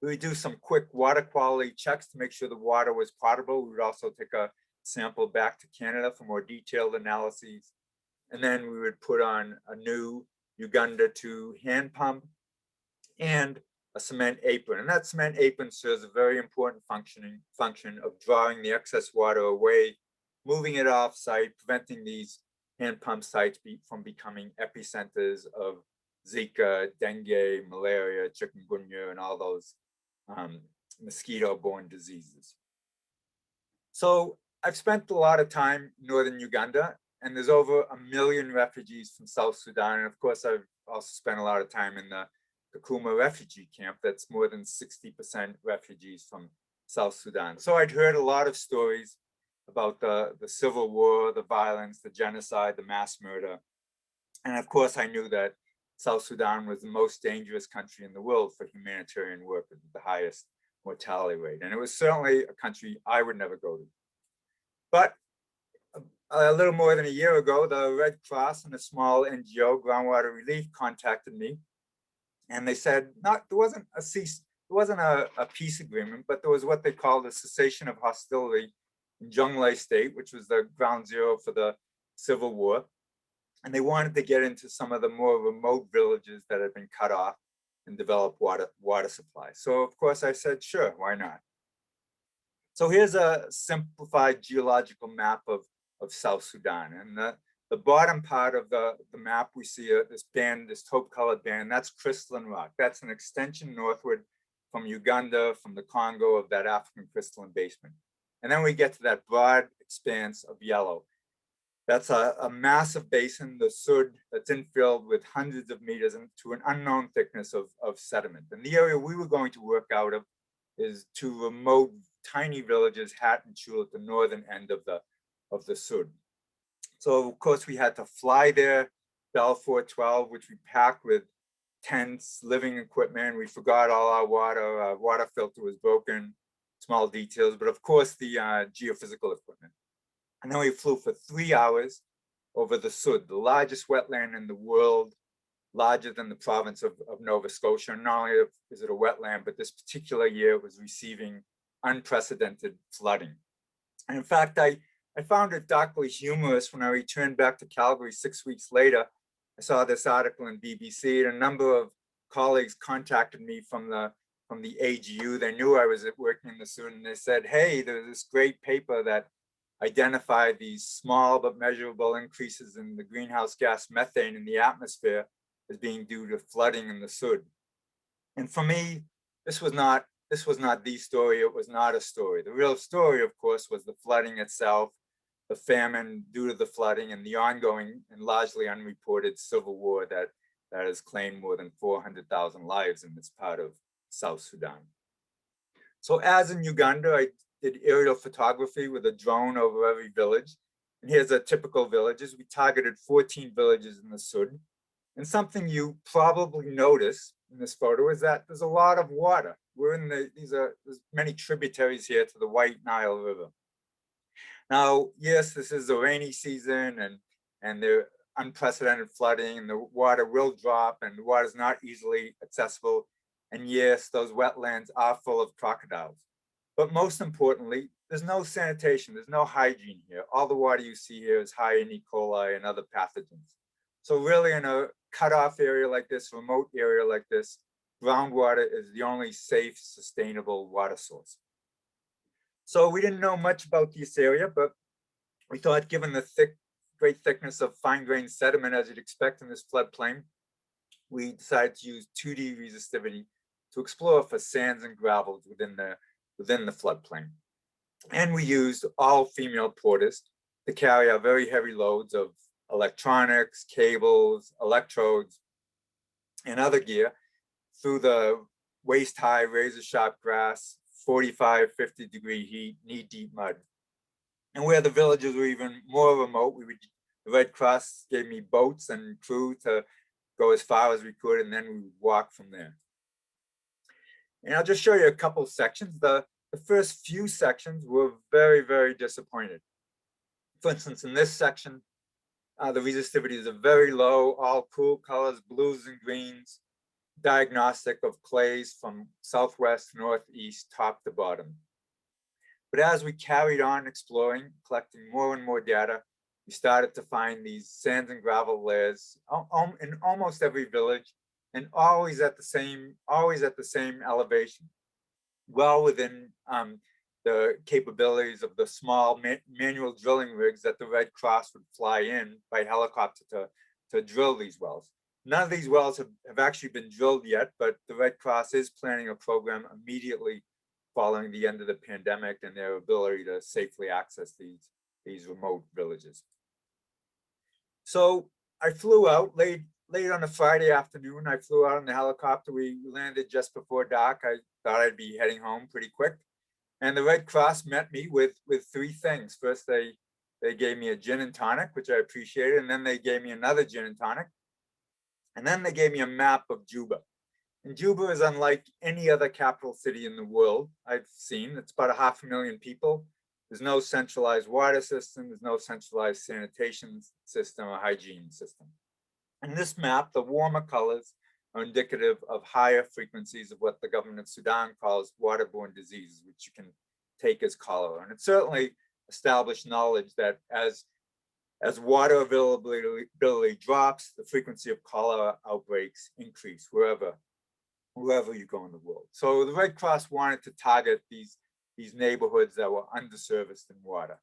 We do some quick water quality checks to make sure the water was potable. We would also take a sample back to Canada for more detailed analyses. And then we would put on a new Uganda 2 hand pump. And a cement apron. And that cement apron serves a very important function of drawing the excess water away, moving it off site, preventing these hand pump sites from becoming epicenters of Zika, dengue, malaria, chikungunya, and all those mosquito-borne diseases. So I've spent a lot of time in northern Uganda, and there's over 1 million refugees from South Sudan. And of course, I've also spent a lot of time in the Kuma refugee camp. That's more than 60% refugees from South Sudan. So I'd heard a lot of stories about the civil war, the violence, the genocide, the mass murder. And of course, I knew that South Sudan was the most dangerous country in the world for humanitarian work with the highest mortality rate. And it was certainly a country I would never go to. But a little more than a year ago, the Red Cross and a small NGO, Groundwater Relief, contacted me. And they said, there wasn't a peace agreement, but there was what they called a cessation of hostility in Jonglei State, which was the ground zero for the Civil War. And they wanted to get into some of the more remote villages that had been cut off and develop water supply. So of course I said, sure, why not? So here's a simplified geological map of South Sudan. And the bottom part of the map, we see this band, this taupe-colored band, that's crystalline rock. That's an extension northward from Uganda, from the Congo, of that African crystalline basement. And then we get to that broad expanse of yellow. That's a massive basin, the Sud, that's infilled with hundreds of meters to an unknown thickness of sediment. And the area we were going to work out of is two remote, tiny villages, Hat and Chul, at the northern end of the Sud. So of course we had to fly there, Bell 412, which we packed with tents, living equipment. We forgot all our water filter was broken, small details, but of course the geophysical equipment. And then we flew for 3 hours over the Sud, the largest wetland in the world, larger than the province of Nova Scotia. And not only is it a wetland, but this particular year it was receiving unprecedented flooding. And in fact, I found it darkly humorous when I returned back to Calgary 6 weeks later. I saw this article in BBC, and a number of colleagues contacted me from the AGU. They knew I was working in the Sud, and they said, hey, there's this great paper that identified these small but measurable increases in the greenhouse gas methane in the atmosphere as being due to flooding in the Sud. And for me, this was not the story. It was not a story. The real story, of course, was the flooding itself, the famine due to the flooding, and the ongoing and largely unreported civil war that has claimed more than 400,000 lives in this part of South Sudan. So as in Uganda, I did aerial photography with a drone over every village. And here's a typical villages. We targeted 14 villages in the Sud. And something you probably notice in this photo is that there's a lot of water. There's many tributaries here to the White Nile River. Now, yes, this is the rainy season and there unprecedented flooding, and the water will drop, and the water is not easily accessible. And yes, those wetlands are full of crocodiles. But most importantly, there's no sanitation, there's no hygiene here. All the water you see here is high in E. coli and other pathogens. So really in a cutoff area like this, remote area like this, groundwater is the only safe, sustainable water source. So we didn't know much about this area, but we thought given the great thickness of fine-grained sediment as you'd expect in this floodplain, we decided to use 2D resistivity to explore for sands and gravels within the floodplain. And we used all female porters to carry our very heavy loads of electronics, cables, electrodes, and other gear through the waist-high, razor-sharp grass, 45, 50-degree heat, knee-deep mud. And where the villages were even more remote, the Red Cross gave me boats and crew to go as far as we could, and then we would walk from there. And I'll just show you a couple sections. The first few sections were very, very disappointed. For instance, in this section, the resistivities are very low, all cool colors, blues and greens, diagnostic of clays from southwest, northeast, top to bottom. But as we carried on exploring, collecting more and more data, we started to find these sands and gravel layers in almost every village, and always at the same elevation, well within the capabilities of the small manual drilling rigs that the Red Cross would fly in by helicopter to drill these wells. None of these wells have actually been drilled yet, but the Red Cross is planning a program immediately following the end of the pandemic and their ability to safely access these remote villages. So I flew out late on a Friday afternoon. I flew out in the helicopter. We landed just before dark. I thought I'd be heading home pretty quick. And the Red Cross met me with three things. First, they gave me a gin and tonic, which I appreciated. And then they gave me another gin and tonic. And then they gave me a map of Juba. And Juba is unlike any other capital city in the world I've seen. It's about 500,000 people. There's no centralized water system. There's no centralized sanitation system or hygiene system. In this map, the warmer colors are indicative of higher frequencies of what the government of Sudan calls waterborne diseases, which you can take as cholera. And it's certainly established knowledge that as water availability drops, the frequency of cholera outbreaks increase wherever you go in the world. So the Red Cross wanted to target these neighborhoods that were underserviced in water.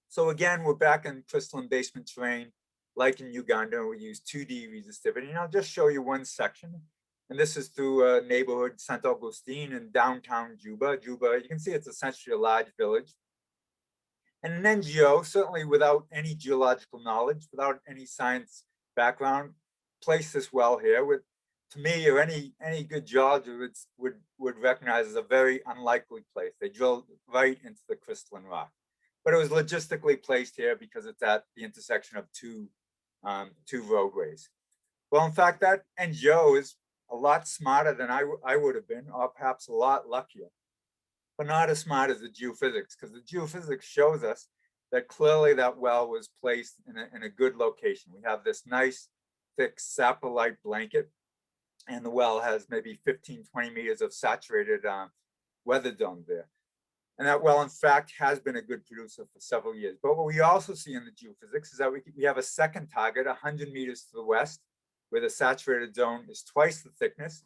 So again, we're back in crystalline basement terrain, like in Uganda. We use 2D resistivity. And I'll just show you one section. And this is through a neighborhood, St. Augustine in downtown Juba. You can see it's essentially a large village. And an NGO, certainly without any geological knowledge, without any science background, placed this well here with, to me, or any good geologist would recognize as a very unlikely place. They drilled right into the crystalline rock. But it was logistically placed here because it's at the intersection of two roadways. Well, in fact, that NGO is a lot smarter than I would have been, or perhaps a lot luckier, but not as smart as the geophysics, because the geophysics shows us that clearly that well was placed in a good location. We have this nice, thick saprolite blanket, and the well has maybe 15, 20 meters of saturated weather dome there. And that well, in fact, has been a good producer for several years. But what we also see in the geophysics is that we have a second target 100 meters to the west, where the saturated zone is twice the thickness.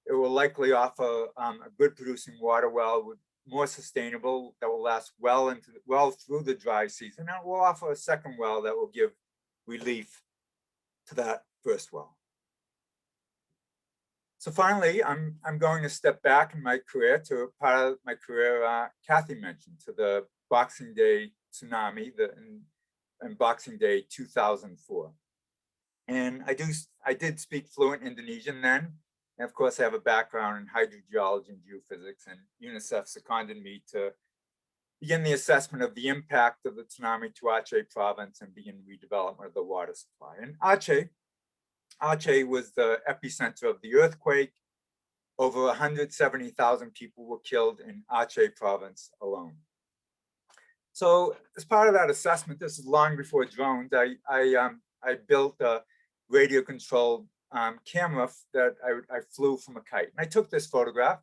It will likely offer a good producing water well, with more sustainable, that will last well through the dry season. And it will offer a second well that will give relief to that first well. So finally, I'm going to step back in my career to a part of my career Kathy mentioned, to the Boxing Day tsunami and Boxing Day 2004. And I did speak fluent Indonesian then. And of course, I have a background in hydrogeology and geophysics, and UNICEF seconded me to begin the assessment of the impact of the tsunami to Aceh province and begin redevelopment of the water supply. And Aceh was the epicenter of the earthquake. Over 170,000 people were killed in Aceh province alone. So as part of that assessment, this is long before drones, I built a radio-controlled camera that I flew from a kite. And I took this photograph,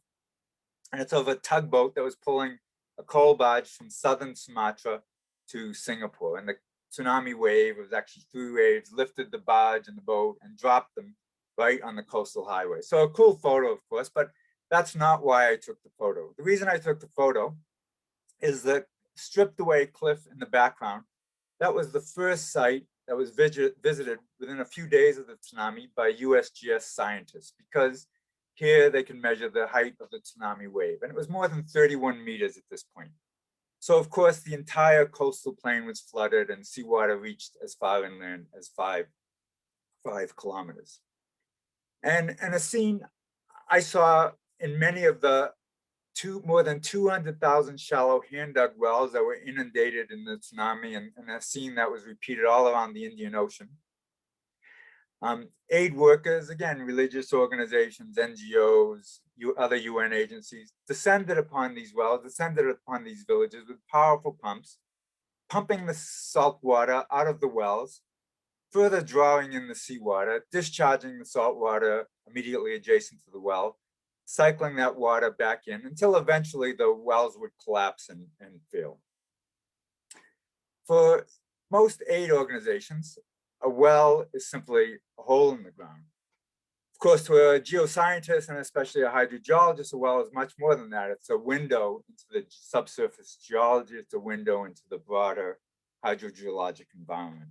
and it's of a tugboat that was pulling a coal barge from southern Sumatra to Singapore. And the tsunami wave, it was actually 3 waves, lifted the barge and the boat and dropped them right on the coastal highway. So a cool photo, of course, but that's not why I took the photo. The reason I took the photo is the stripped away cliff in the background. That was the first site that was visited within a few days of the tsunami by USGS scientists, because here they can measure the height of the tsunami wave. And it was more than 31 meters at this point. So of course, the entire coastal plain was flooded and seawater reached as far inland as 5 kilometers. And a scene I saw in many of the more than 200,000 shallow hand-dug wells that were inundated in the tsunami, and a scene that was repeated all around the Indian Ocean. Aid workers, again, religious organizations, NGOs, other UN agencies, descended upon these wells, descended upon these villages with powerful pumps, pumping the salt water out of the wells, further drawing in the seawater, discharging the salt water immediately adjacent to the well, cycling that water back in until eventually the wells would collapse and fail. For most aid organizations, a well is simply a hole in the ground. Of course, to a geoscientist and especially a hydrogeologist, well, it's much more than that. It's a window into the subsurface geology. It's a window into the broader hydrogeologic environment.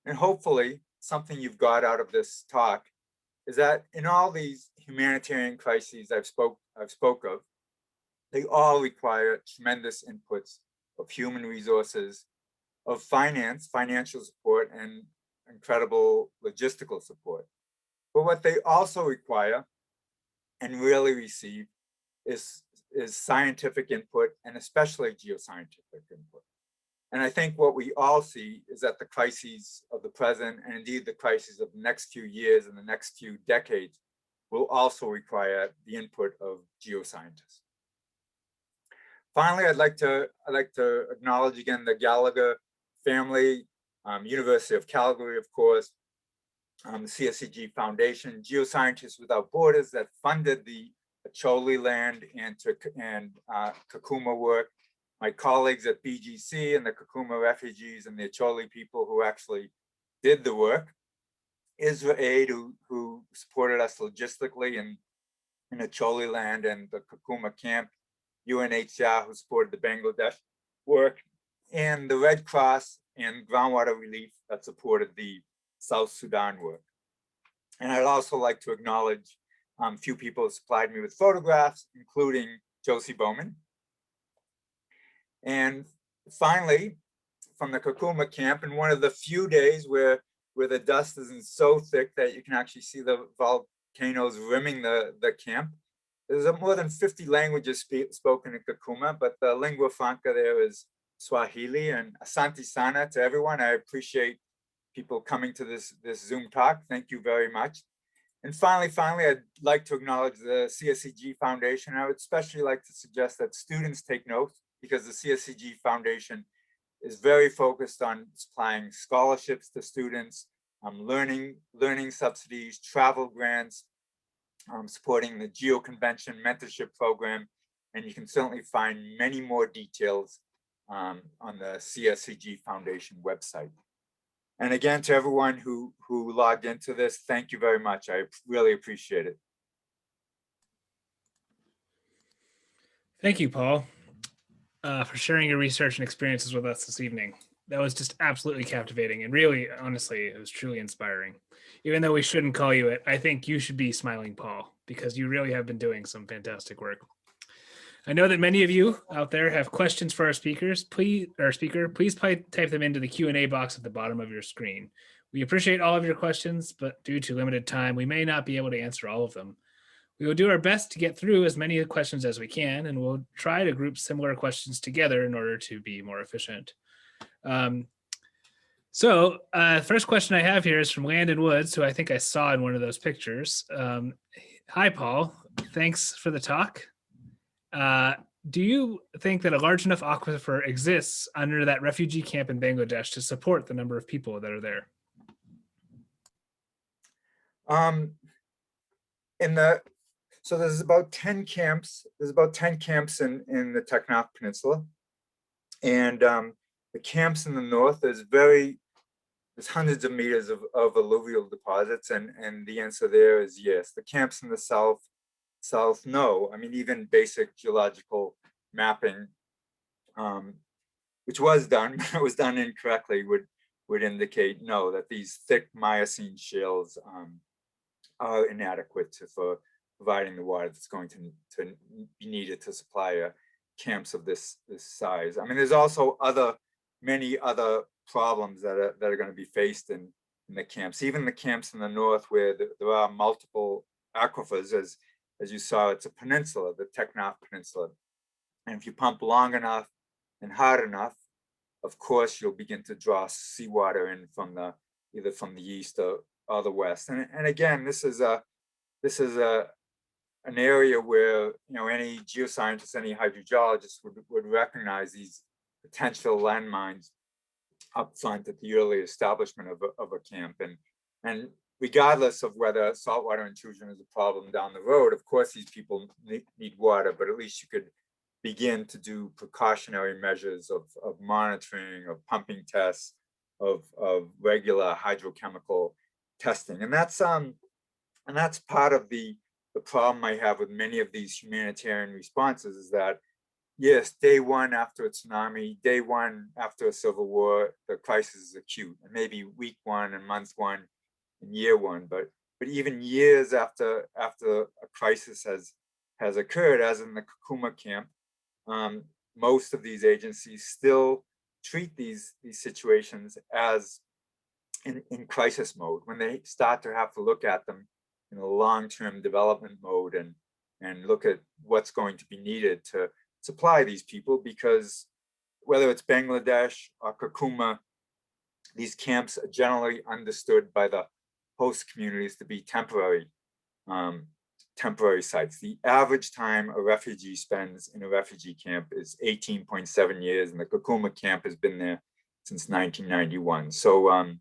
And hopefully something you've got out of this talk is that in all these humanitarian crises I've spoke of, they all require tremendous inputs of human resources, of financial support, and incredible logistical support. But what they also require and really receive is scientific input, and especially geoscientific input. And I think what we all see is that the crises of the present, and indeed the crises of the next few years and the next few decades, will also require the input of geoscientists. Finally, I'd like to acknowledge again the Gallagher family, University of Calgary, of course, the CSCG Foundation, Geoscientists Without Borders that funded the Acholi land and Kakuma work, my colleagues at BGC and the Kakuma refugees and the Acholi people who actually did the work, Israel Aid, who supported us logistically in Acholi land and the Kakuma camp, UNHCR, who supported the Bangladesh work, and the Red Cross and Groundwater Relief that supported the South Sudan work. And I'd also like to acknowledge a few people who supplied me with photographs, including Josie Bauman. And finally, from the Kakuma camp, in one of the few days where the dust isn't so thick that you can actually see the volcanoes rimming the camp, there's more than 50 languages spoken in Kakuma, but the lingua franca there is Swahili. And Asante Sana to everyone. I appreciate people coming to this Zoom talk. Thank you very much. And finally, I'd like to acknowledge the CSCG Foundation. I would especially like to suggest that students take note, because the CSCG Foundation is very focused on supplying scholarships to students, learning subsidies, travel grants, supporting the GeoConvention mentorship program. And you can certainly find many more details on the CSCG Foundation website. And again, to everyone who logged into this, thank you very much. I really appreciate it. Thank you, Paul, for sharing your research and experiences with us this evening. That was just absolutely captivating, and really, honestly, it was truly inspiring. Even though we shouldn't call you it, I think you should be Smiling Paul, because you really have been doing some fantastic work. I know that many of you out there have questions for our speakers. Please type them into the Q&A box at the bottom of your screen. We appreciate all of your questions, but due to limited time, we may not be able to answer all of them. We will do our best to get through as many questions as we can, and we'll try to group similar questions together in order to be more efficient. First question I have here is from Landon Woods, who I think I saw in one of those pictures. Hi, Paul. Thanks for the talk. Do you think that a large enough aquifer exists under that refugee camp in Bangladesh to support the number of people that are there? So there's about 10 camps. There's about 10 camps in the Tekknoff Peninsula. And the camps in the north, there's hundreds of meters of alluvial deposits. And the answer there is yes. The camps in the south, no. I mean, even basic geological mapping, which was done, but it was done incorrectly, would indicate no, that these thick Miocene shales are inadequate for providing the water that's going to be needed to supply camps of this size. I mean, there's also many other problems that are going to be faced in the camps, even the camps in the north where there are multiple aquifers. As you saw, it's a peninsula, the Tekknoff Peninsula. And if you pump long enough and hard enough, of course, you'll begin to draw seawater in either from the east or the west. And again, this is an area where any geoscientist, any hydrogeologist would recognize these potential landmines up front at the early establishment of a camp. And regardless of whether saltwater intrusion is a problem down the road, of course, these people need water, but at least you could begin to do precautionary measures of monitoring, of pumping tests, of regular hydrochemical testing. And that's And that's part of the problem I have with many of these humanitarian responses is that, yes, day one after a tsunami, day one after a civil war, the crisis is acute, and maybe week one and month one and year one, but even years after a crisis has occurred, as in the Kuma camp, most of these agencies still treat these situations as in crisis mode, when they start to have to look at them in a long-term development mode and look at what's going to be needed to supply these people, because whether it's Bangladesh or Kuma, these camps are generally understood by the host communities to be temporary sites. The average time a refugee spends in a refugee camp is 18.7 years, and the Kuma camp has been there since 1991. So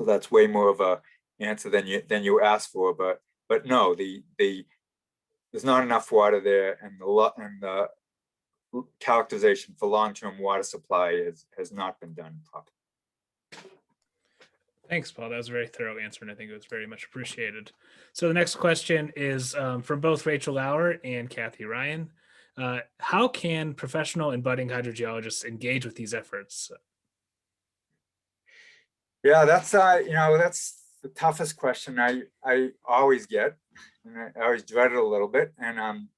that's way more of a answer than you asked for, but no, there's not enough water there, and the characterization for long-term water supply has not been done properly. Thanks, Paul. That was a very thorough answer, and I think it was very much appreciated. So the next question is from both Rachel Lauer and Kathy Ryan. How can professional and budding hydrogeologists engage with these efforts? Yeah, that's that's the toughest question I always get, and I always dread it a little bit. And I'm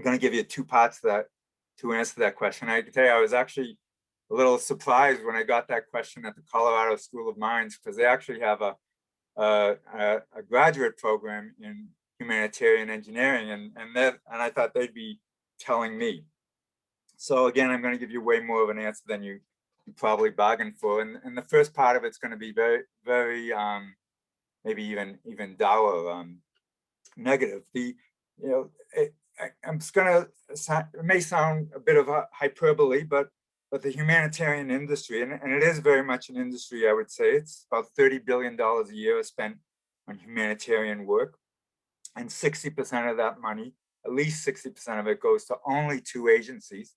going to give you two parts to answer that question. I can tell you, I was actually a little surprised when I got that question at the Colorado School of Mines, because they actually have a graduate program in humanitarian engineering, and I thought they'd be telling me. So again, I'm going to give you way more of an answer than you probably bargained for. And the first part of it's going to be very, very maybe even dour, negative. I'm just going to, it may sound a bit of a hyperbole, but the humanitarian industry, and it is very much an industry, I would say, it's about $30 billion a year is spent on humanitarian work. And 60% of that money, at least 60% of it, goes to only two agencies,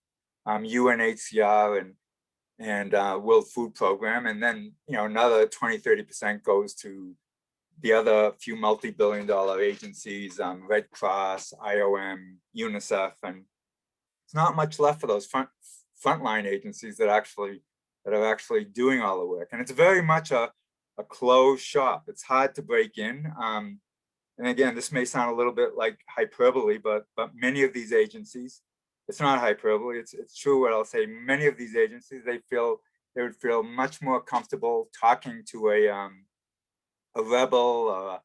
UNHCR and World Food Program. And then, another 20-30% goes to the other few multi-billion-dollar agencies, Red Cross, IOM, UNICEF, and it's not much left for those frontline agencies that are actually doing all the work. And it's very much a closed shop. It's hard to break in. And again, this may sound a little bit like hyperbole, but many of these agencies, it's not hyperbole, it's true what I'll say. Many of these agencies, they would feel much more comfortable talking to a rebel,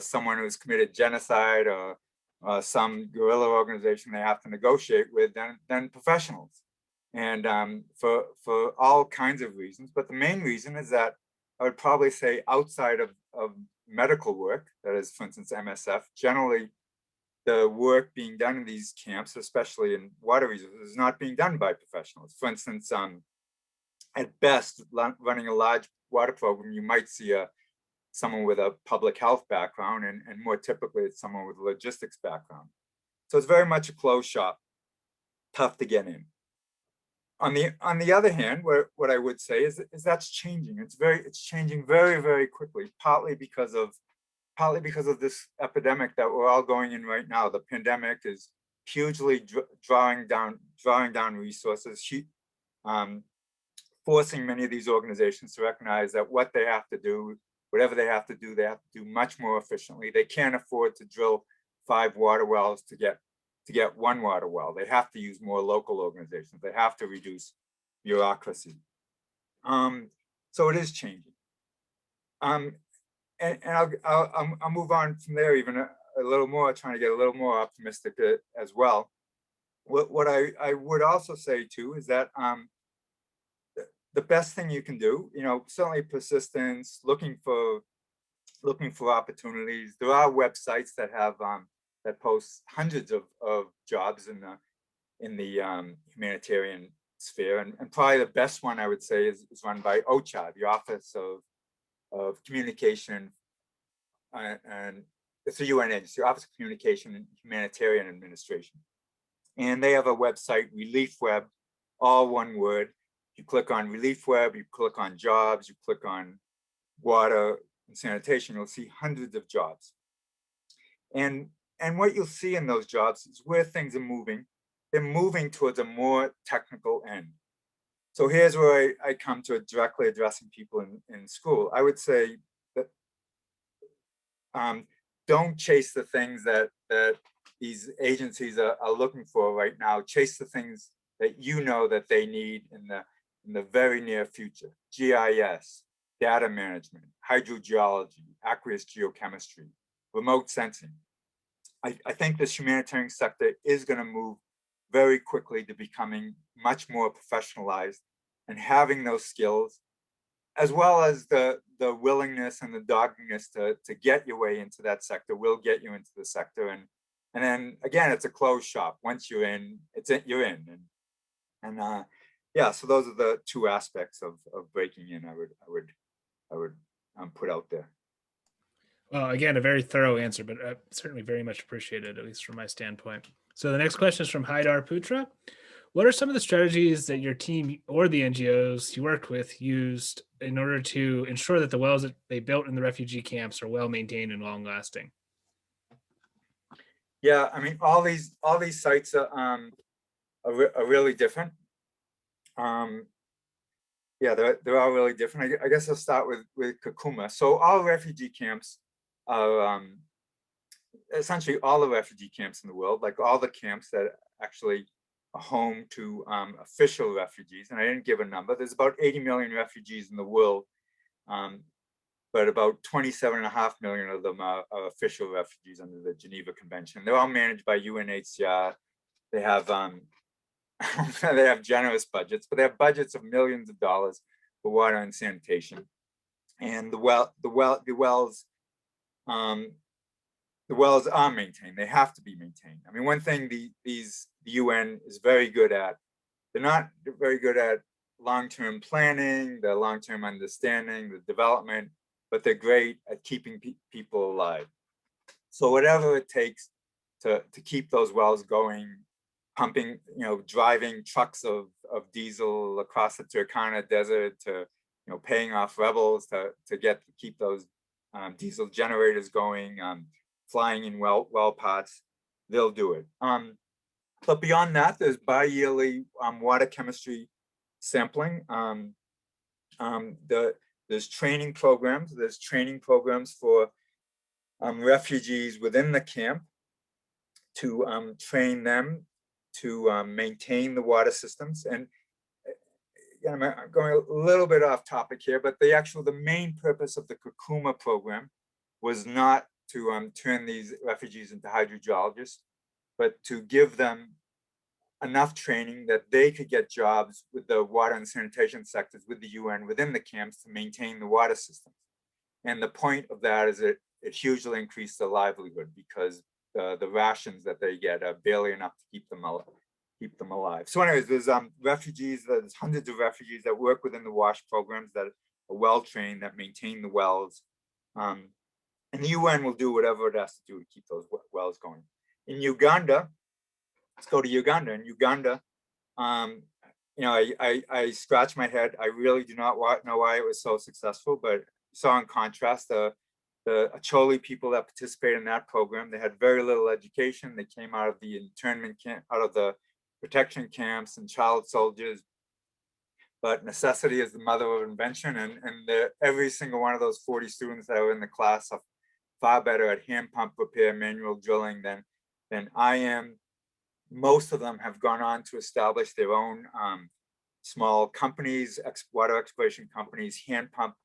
someone who's committed genocide, or some guerrilla organization they have to negotiate with than professionals. And for all kinds of reasons, but the main reason is that I would probably say outside of medical work, that is, for instance, MSF, generally the work being done in these camps, especially in water resources, is not being done by professionals. For instance, at best, running a large water program, you might see someone with a public health background, and more typically it's someone with a logistics background. So it's very much a closed shop, tough to get in. On the other hand, what I would say is that's changing. It's changing very, very quickly, partly because of this epidemic that we're all going in right now. The pandemic is hugely drawing down resources, forcing many of these organizations to recognize that what they have to do, whatever they have to do much more efficiently. They can't afford to drill 5 water wells to get one water well. They have to use more local organizations. They have to reduce bureaucracy. So it is changing. And I'll move on from there even a little more, trying to get a little more optimistic as well. What I would also say too is that the best thing you can do, certainly persistence, looking for opportunities. There are websites that have that post hundreds of jobs in the humanitarian sphere, and probably the best one I would say is run by OCHA, the Office of Communication, and it's a UN agency, Office of Communication and Humanitarian Administration, and they have a website, Relief Web, all one word. You click on Relief Web, you click on jobs, you click on water and sanitation, you'll see hundreds of jobs. And what you'll see in those jobs is where things are moving. They're moving towards a more technical end. So here's where I come to directly addressing people in school. I would say that don't chase the things that these agencies are looking for right now. Chase the things that you know that they need in the very near future. GIS, data management, hydrogeology, aqueous geochemistry, remote sensing. I think this humanitarian sector is going to move very quickly to becoming much more professionalized, and having those skills, as well as the willingness and the doggedness to get your way into that sector, will get you into the sector. And then again, it's a closed shop. Once you're in, you're in. And yeah, so those are the two aspects of breaking in. I would put out there. Well, again, a very thorough answer, but certainly very much appreciated, at least from my standpoint. So the next question is from Haidar Putra. What are some of the strategies that your team or the NGOs you worked with used in order to ensure that the wells that they built in the refugee camps are well maintained and long lasting? Yeah, I mean, all these sites are really different. Yeah, they're all really different. I guess I'll start with Kuma. So all refugee camps are essentially all the refugee camps in the world, like all the camps that actually are home to official refugees. And I didn't give a number. There's about 80 million refugees in the world, but about 27.5 million of them are official refugees under the Geneva Convention. They're all managed by UNHCR. They have they have generous budgets, but they have budgets of millions of dollars for water and sanitation. And the wells are maintained. They have to be maintained. I mean, one thing the UN is very good at, they're not very good at long-term planning, the long-term understanding, the development, but they're great at keeping people alive. So whatever it takes to keep those wells going, pumping, driving trucks of diesel across the Turkana desert, to paying off rebels to keep those diesel generators going, flying in well pots, they'll do it. But beyond that, there's bi-yearly water chemistry sampling. There's training programs. There's training programs for refugees within the camp to train them to maintain the water systems. And I'm going a little bit off topic here, but the main purpose of the Kuma program was not to turn these refugees into hydrogeologists, but to give them enough training that they could get jobs with the water and sanitation sectors with the UN within the camps to maintain the water systems. And the point of that is it hugely increased their livelihood, because the rations that they get are barely enough to keep them alive. So anyways, there's there's hundreds of refugees that work within the WASH programs that are well trained, that maintain the wells. And the UN will do whatever it has to do to keep those wells going. In Uganda, let's go to Uganda. In Uganda, I scratch my head. I really do not know why it was so successful, but saw in contrast the Acholi people that participated in that program. They had very little education. They came out of the internment camp, out of the protection camps, and child soldiers. But necessity is the mother of invention, and every single one of those 40 students that were in the class are far better at hand pump repair, manual drilling than I am. Most of them have gone on to establish their own small companies, water exploration companies, hand pump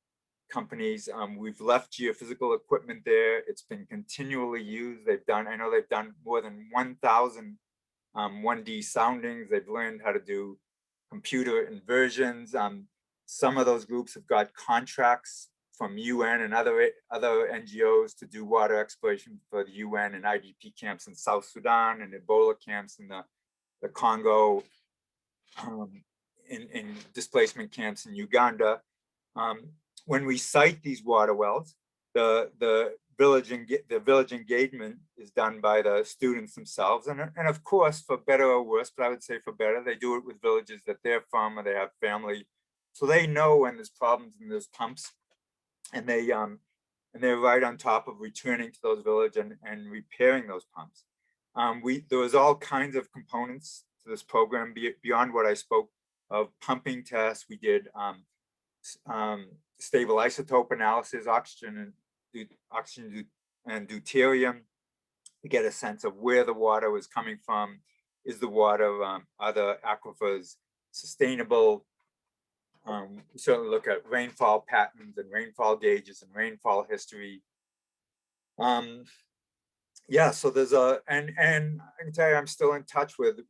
companies. We've left geophysical equipment there. It's been continually used. I know they've done more than 1,000 1D soundings. They've learned how to do computer inversions. Some of those groups have got contracts from UN and other NGOs to do water exploration for the UN and IDP camps in South Sudan and Ebola camps in the Congo, in displacement camps in Uganda. When we site these water wells, the village engagement is done by the students themselves, and of course, for better or worse, but I would say for better, they do it with villages that they're from or they have family, so they know when there's problems in those pumps, and they and they're right on top of returning to those villages and repairing those pumps. There was all kinds of components to this program beyond what I spoke of. Pumping tests. We did stable isotope analysis, oxygen and deuterium, to get a sense of where the water was coming from. Is the water, are the aquifers sustainable? We certainly look at rainfall patterns and rainfall gauges and rainfall history. Yeah, so there's and I can tell you, I'm still in touch with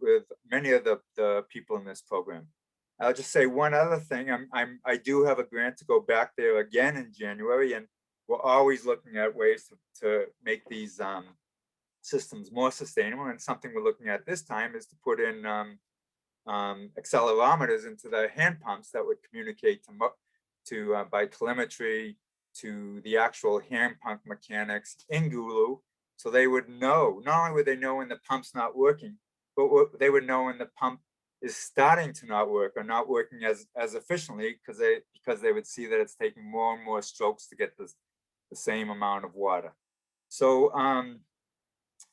many of the people in this program. I'll just say one other thing. I do have a grant to go back there again in January, and we're always looking at ways to make these systems more sustainable. And something we're looking at this time is to put in accelerometers into the hand pumps that would communicate to by telemetry to the actual hand pump mechanics in Gulu, so they would know. Not only would they know when the pump's not working, but they would know when the pump is starting to not work or not working as efficiently, because they would see that it's taking more and more strokes to get the same amount of water. So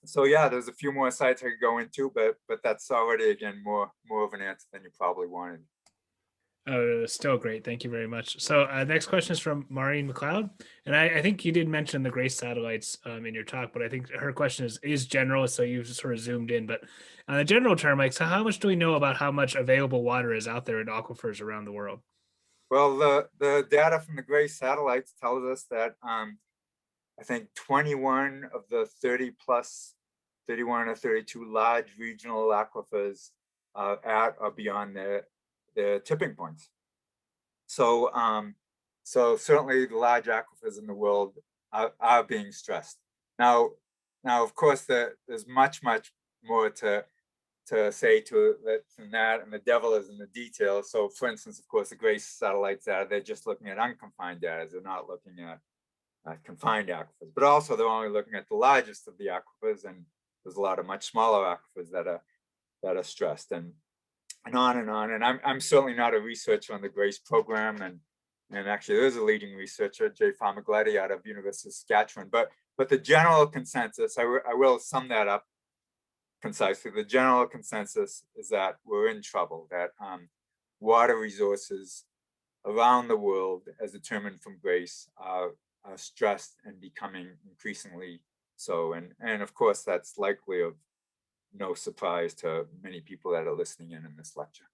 so yeah, there's a few more sites I could go into, but that's already, again, more of an answer than you probably wanted. Still great. Thank you very much. So next question is from Maureen McLeod. And I think you did mention the GRACE satellites in your talk, but I think her question is general, so you've sort of zoomed in. But on a general term, like, so how much do we know about how much available water is out there in aquifers around the world? Well, the data from the GRACE satellites tells us that I think 21 of the 31 or 32 large regional aquifers at or beyond their tipping points. So so certainly the large aquifers in the world are being stressed. Now of course there's much more to say than that, and the devil is in the details. So for instance, of course, the GRACE satellites they're just looking at unconfined data. They're not looking at confined aquifers, but also they're only looking at the largest of the aquifers, and there's a lot of much smaller aquifers that are stressed, and on and on. And I'm certainly not a researcher on the GRACE program, and actually there's a leading researcher, J. Farmaglietti, out of University of Saskatchewan. But the general consensus, I will sum that up concisely. The general consensus is that we're in trouble, that water resources around the world, as determined from GRACE, are stressed and becoming increasingly so. And of course, that's likely of no surprise to many people that are listening in this lecture.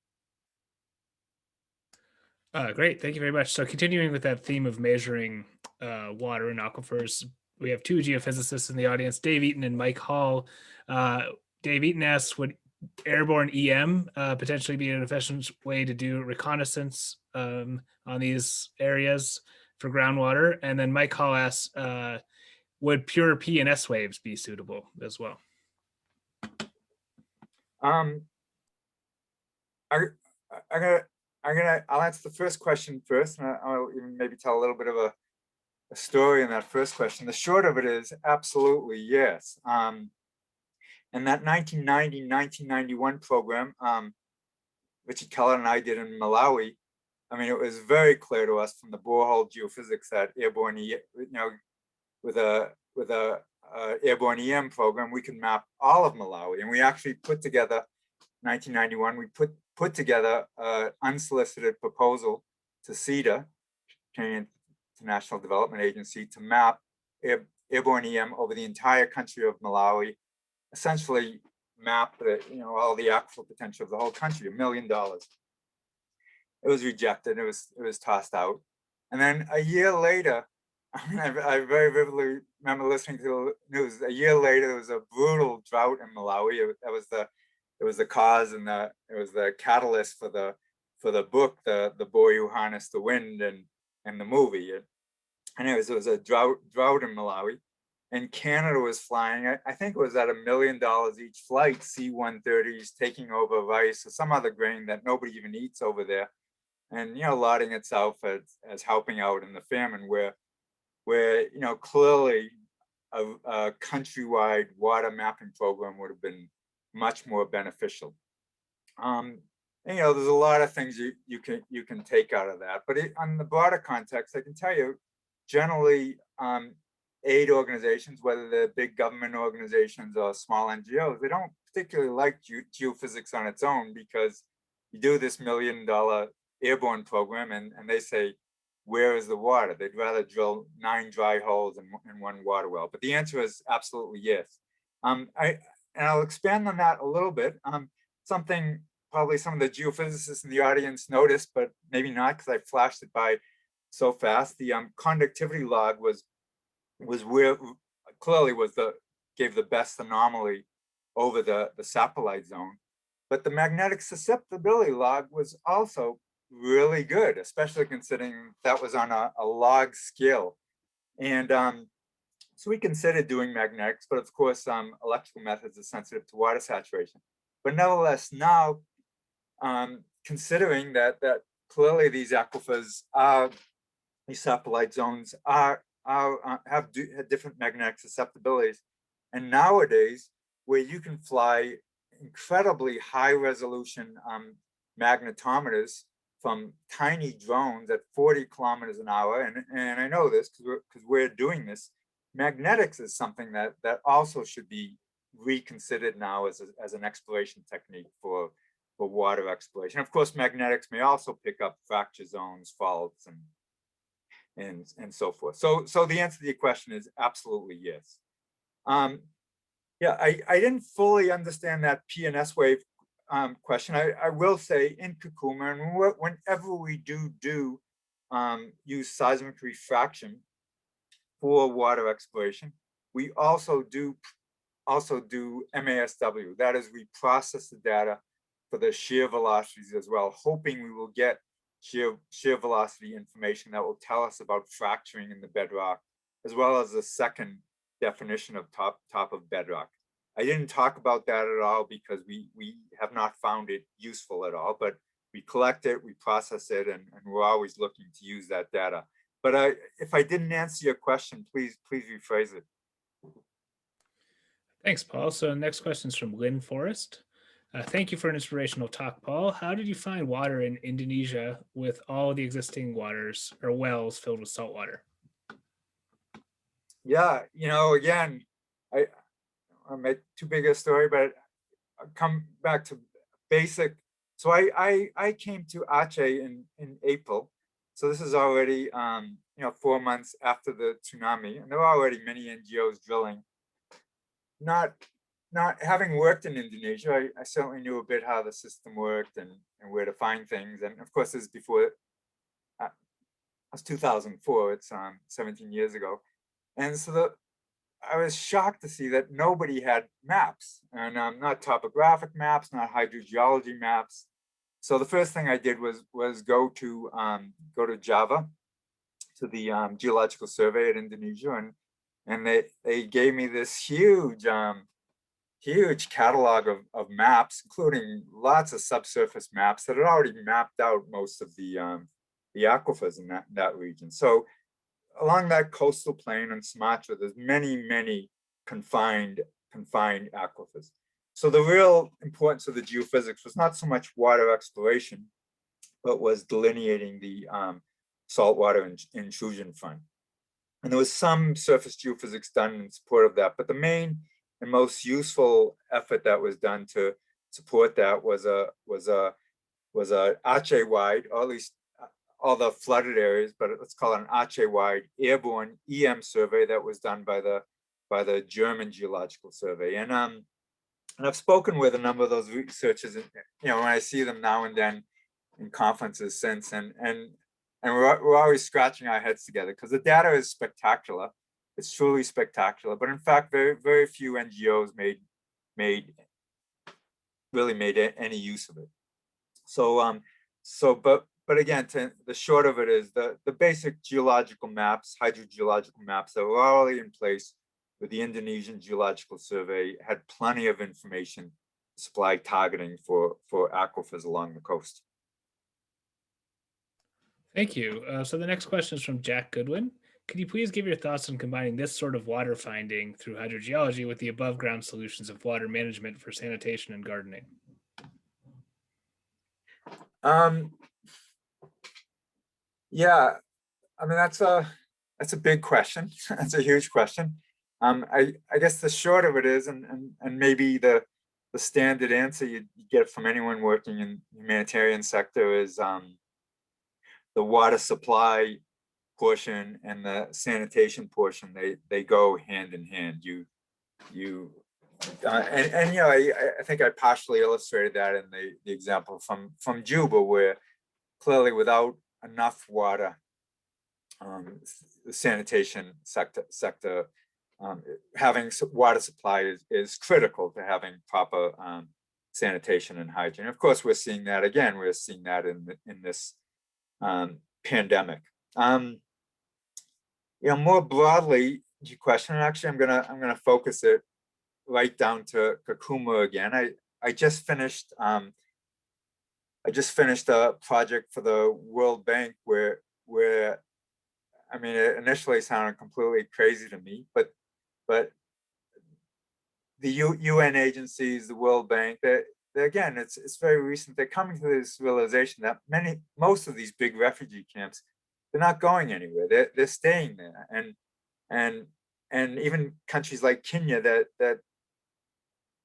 Great, thank you very much. So continuing with that theme of measuring water in aquifers, we have two geophysicists in the audience, Dave Eaton and Mike Hall. Dave Eaton asks, would airborne EM potentially be an efficient way to do reconnaissance on these areas for groundwater? And then Mike Hall asks, would pure P and S waves be suitable as well? I'll answer the first question first, and I'll even maybe tell a little bit of a story in that first question. The short of it is absolutely yes. And that 1990-1991 program, Richard Keller and I did in Malawi, I mean, it was very clear to us from the borehole geophysics that airborne, with a airborne EM program, we could map all of Malawi. And we actually put together, 1991, we put together an unsolicited proposal to CEDA, Canadian International Development Agency, to map airborne EM over the entire country of Malawi, essentially map all the aquifer potential of the whole country, $1 million. It was rejected. It was tossed out. And then a year later, I mean, I very vividly remember listening to the news. A year later, there was a brutal drought in Malawi. It was the cause, and it was the catalyst for the book, the Boy Who Harnessed the Wind, and the movie. And it was a drought in Malawi, and Canada was flying. I think it was at $1 million each flight, C-130s taking over rice or some other grain that nobody even eats over there, and lauding itself as helping out in the famine, where clearly a countrywide water mapping program would have been much more beneficial. There's a lot of things you can take out of that, but on the broader context, I can tell you, generally aid organizations, whether they're big government organizations or small NGOs, they don't particularly like geophysics on its own, because you do this $1 million airborne program and they say, where is the water? They'd rather drill 9 dry holes and 1 water well. But the answer is absolutely yes. I'll expand on that a little bit. Something probably some of the geophysicists in the audience noticed, but maybe not, because I flashed it by so fast. The conductivity log was where clearly gave the best anomaly over the saprolite zone. But the magnetic susceptibility log was also really good, especially considering that was on a log scale. And so we considered doing magnetics, but of course, electrical methods are sensitive to water saturation. But nevertheless, now considering that clearly these aquifers these saprolite zones have different magnetic susceptibilities, and nowadays where you can fly incredibly high resolution magnetometers from tiny drones at 40 kilometers an hour, and I know this because we're doing this. Magnetics is something that also should be reconsidered now as an exploration technique for water exploration. Of course, magnetics may also pick up fracture zones, faults, and so forth. So the answer to your question is absolutely yes. Yeah, I didn't fully understand that P&S wave question. I will say in Kuma, and whenever we do use seismic refraction for water exploration, we also do MASW. That is, we process the data for the shear velocities as well, hoping we will get shear velocity information that will tell us about fracturing in the bedrock, as well as the second definition of top of bedrock. I didn't talk about that at all because we have not found it useful at all, but we collect it, we process it, and we're always looking to use that data. But if I didn't answer your question, please rephrase it. Thanks, Paul. So next question is from Lynn Forrest. Thank you for an inspirational talk, Paul. How did you find water in Indonesia with all the existing waters or wells filled with salt water? Yeah, again, I'll make too big a story, but I'll come back to basic. So I came to Aceh in April. So this is already 4 months after the tsunami, and there are already many NGOs drilling. Not having worked in Indonesia, I certainly knew a bit how the system worked and where to find things. And of course, this is before, it was 2004, it's 17 years ago. And so I was shocked to see that nobody had maps, and not topographic maps, not hydrogeology maps. So the first thing I did was go to Java, to the Geological Survey at Indonesia, and they gave me this huge catalog of maps, including lots of subsurface maps that had already mapped out most of the aquifers in that region. So along that coastal plain in Sumatra, there's many confined aquifers. So the real importance of the geophysics was not so much water exploration, but was delineating the saltwater intrusion front. And there was some surface geophysics done in support of that, but the main and most useful effort that was done to support that was a Aceh-wide, or at least all the flooded areas, but let's call it an Aceh-wide airborne EM survey that was done by the German Geological Survey. And I've spoken with a number of those researchers, and when I see them now and then in conferences since, and we're always scratching our heads together because the data is spectacular. It's truly spectacular, but in fact, very few NGOs really made any use of it. So but again, the short of it is the basic geological maps, hydrogeological maps that were already in place with the Indonesian Geological Survey had plenty of information to supply targeting for aquifers along the coast. Thank you. So the next question is from Jack Goodwin. Could you please give your thoughts on combining this sort of water finding through hydrogeology with the above ground solutions of water management for sanitation and gardening? Yeah, I mean, that's a That's a big question. That's a huge question. I guess the short of it is, and maybe the standard answer you get from anyone working in humanitarian sector is the water supply portion and the sanitation portion. They go hand in hand. And you know, I think I partially illustrated that in the example from Juba, where clearly without enough water, the sanitation sector having water supply is critical to having proper sanitation and hygiene. Of course, we're seeing that again. We're seeing that in this pandemic. You know, more broadly, your question. Actually, I'm gonna focus it right down to Kuma again. I just finished a project for the World Bank where I mean, it initially sounded completely crazy to me, but the UN agencies, the World Bank, they're again, it's very recent. They're coming to this realization that most of these big refugee camps, they're not going anywhere. They're staying there, and even countries like Kenya that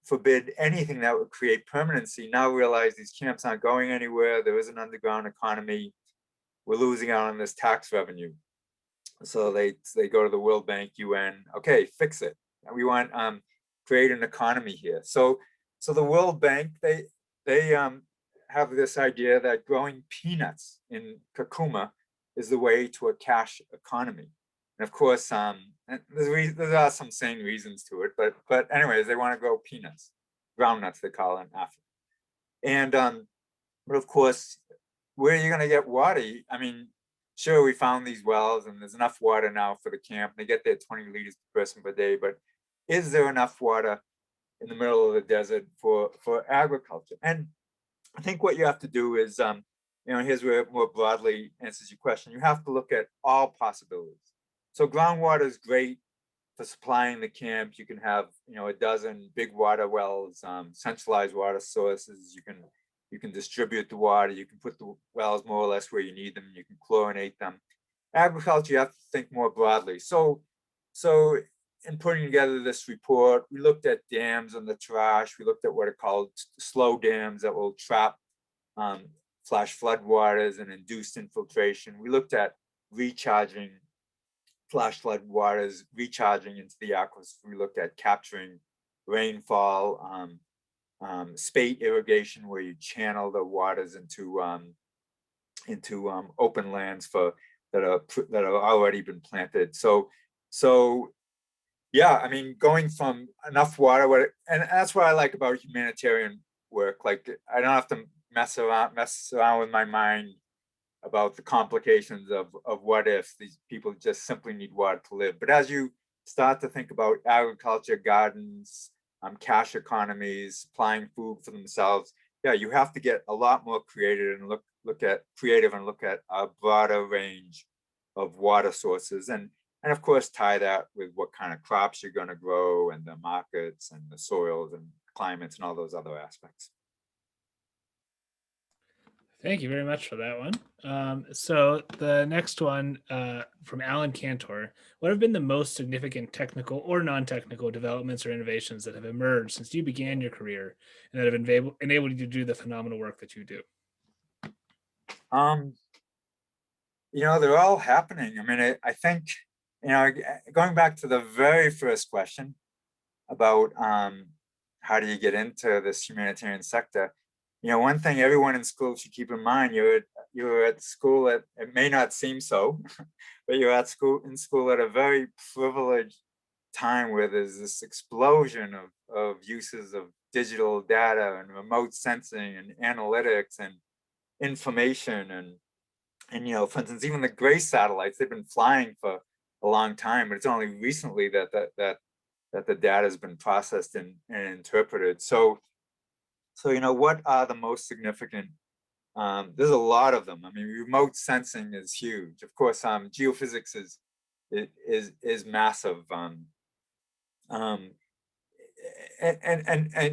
forbid anything that would create permanency now realize these camps aren't going anywhere. There is an underground economy. We're losing out on this tax revenue. So they go to the World Bank, UN, okay, fix it. We want create an economy here. So the World Bank, they have this idea that growing peanuts in Kakuma is the way to a cash economy. And of course, there are some sane reasons to it, but anyways, they want to grow peanuts, groundnuts they call it in Africa. And but of course, where are you going to get water? I mean, sure, we found these wells and there's enough water now for the camp. They get their 20 liters per person per day, but is there enough water in the middle of the desert for agriculture? And I think what you have to do is, you know, here's where it more broadly answers your question. You have to look at all possibilities. So groundwater is great for supplying the camp. You can have, you know, a dozen big water wells, centralized water sources. You can distribute the water. You can put the wells more or less where you need them. You can chlorinate them. Agriculture, you have to think more broadly. So in putting together this report, we looked at dams on the trash. We looked at what are called slow dams that will trap flash flood waters and induced infiltration. We looked at recharging flash flood waters, recharging into the aquifers. We looked at capturing rainfall, spate irrigation, where you channel the waters into open lands that are already been planted. So yeah, I mean, going from enough water, and that's what I like about humanitarian work. Like, I don't have to mess around with my mind about the complications of what if these people just simply need water to live. But as you start to think about agriculture, gardens, cash economies, supplying food for themselves, yeah, you have to get a lot more creative and look at a broader range of water sources, and of course tie that with what kind of crops you're going to grow and the markets and the soils and climates and all those other aspects. Thank you very much for that one. So the next one from Alan Cantor: what have been the most significant technical or non-technical developments or innovations that have emerged since you began your career and that have enabled you to do the phenomenal work that you do? You know, they're all happening. I mean, I think, you know, going back to the very first question about how do you get into this humanitarian sector, you know, one thing everyone in school should keep in mind, you're at school at, it may not seem so, but you're at in school at a very privileged time where there's this explosion of uses of digital data and remote sensing and analytics and information and you know, for instance, even the GRACE satellites, they've been flying for a long time, but it's only recently that the data has been processed and interpreted. So you know, what are the most significant? There's a lot of them. I mean, remote sensing is huge. Of course, geophysics is massive. And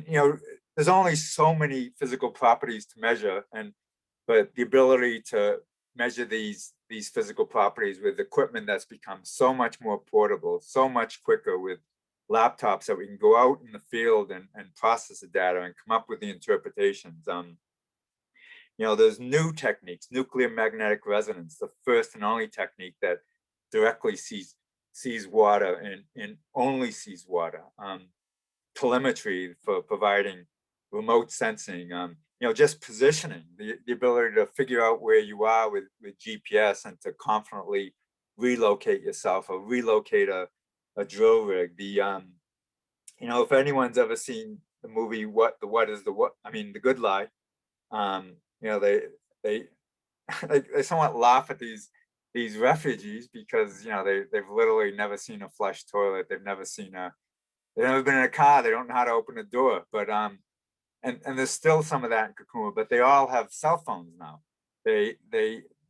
you know, there's only so many physical properties to measure, but the ability to measure these physical properties with equipment that's become so much more portable, so much quicker with laptops that we can go out in the field and process the data and come up with the interpretations. There's new techniques, nuclear magnetic resonance, the first and only technique that directly sees water and only sees water. Telemetry for providing remote sensing, just positioning, the ability to figure out where you are with GPS and to confidently relocate yourself or relocate a drill rig. If anyone's ever seen the movie The Good Lie, they somewhat laugh at these refugees because they've literally never seen a flush toilet, they've never been in a car, they don't know how to open a door, but and there's still some of that in Kuma, but they all have cell phones now. They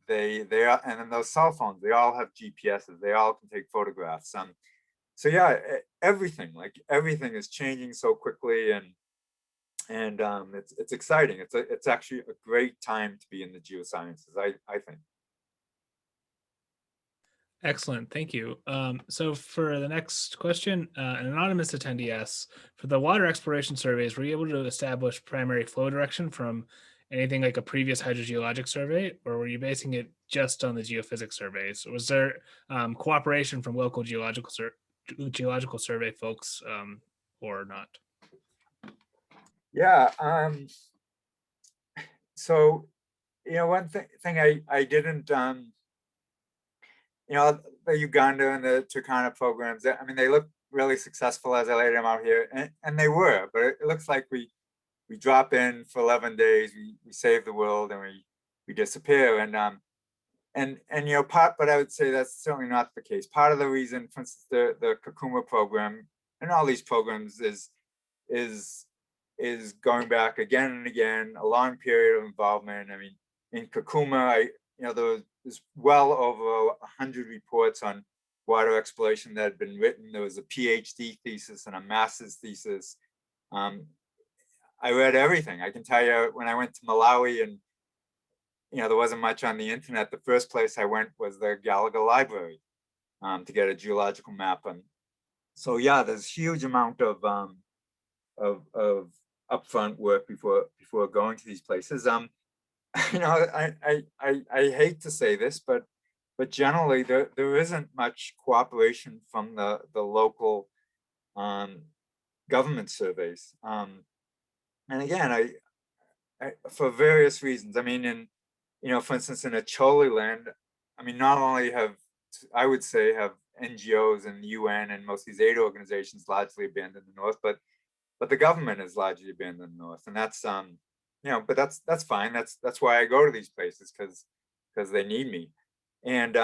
are, and in those cell phones, they all have GPSs. They all can take photographs. So yeah, everything is changing so quickly, and it's exciting. It's actually a great time to be in the geosciences, I think. Excellent, thank you. So for the next question, an anonymous attendee asks, for the water exploration surveys, were you able to establish primary flow direction from anything like a previous hydrogeologic survey, or were you basing it just on the geophysics surveys? Was there cooperation from local geological survey folks or not? Yeah, so one thing I didn't the Uganda and the Turkana programs, I mean, they look really successful as I laid them out here, and they were, but it looks like we drop in for 11 days, we save the world, and we disappear. But I would say that's certainly not the case. Part of the reason, for instance, the Kuma program and all these programs is going back again and again, a long period of involvement. I mean, in Kuma, there's well over 100 reports on water exploration that had been written. There was a PhD thesis and a master's thesis. I read everything. I can tell you, when I went to Malawi and there wasn't much on the internet, the first place I went was the Gallagher library to get a geological map. And so yeah, there's a huge amount of upfront work before going to these places. I hate to say this, but generally there isn't much cooperation from the local government surveys. And again, I for various reasons. I mean, for instance, in Acholi land, I mean, not only have NGOs and the UN and most of these aid organizations largely abandoned the North, but the government has largely abandoned the North, and that's but that's fine. That's why I go to these places, because they need me. And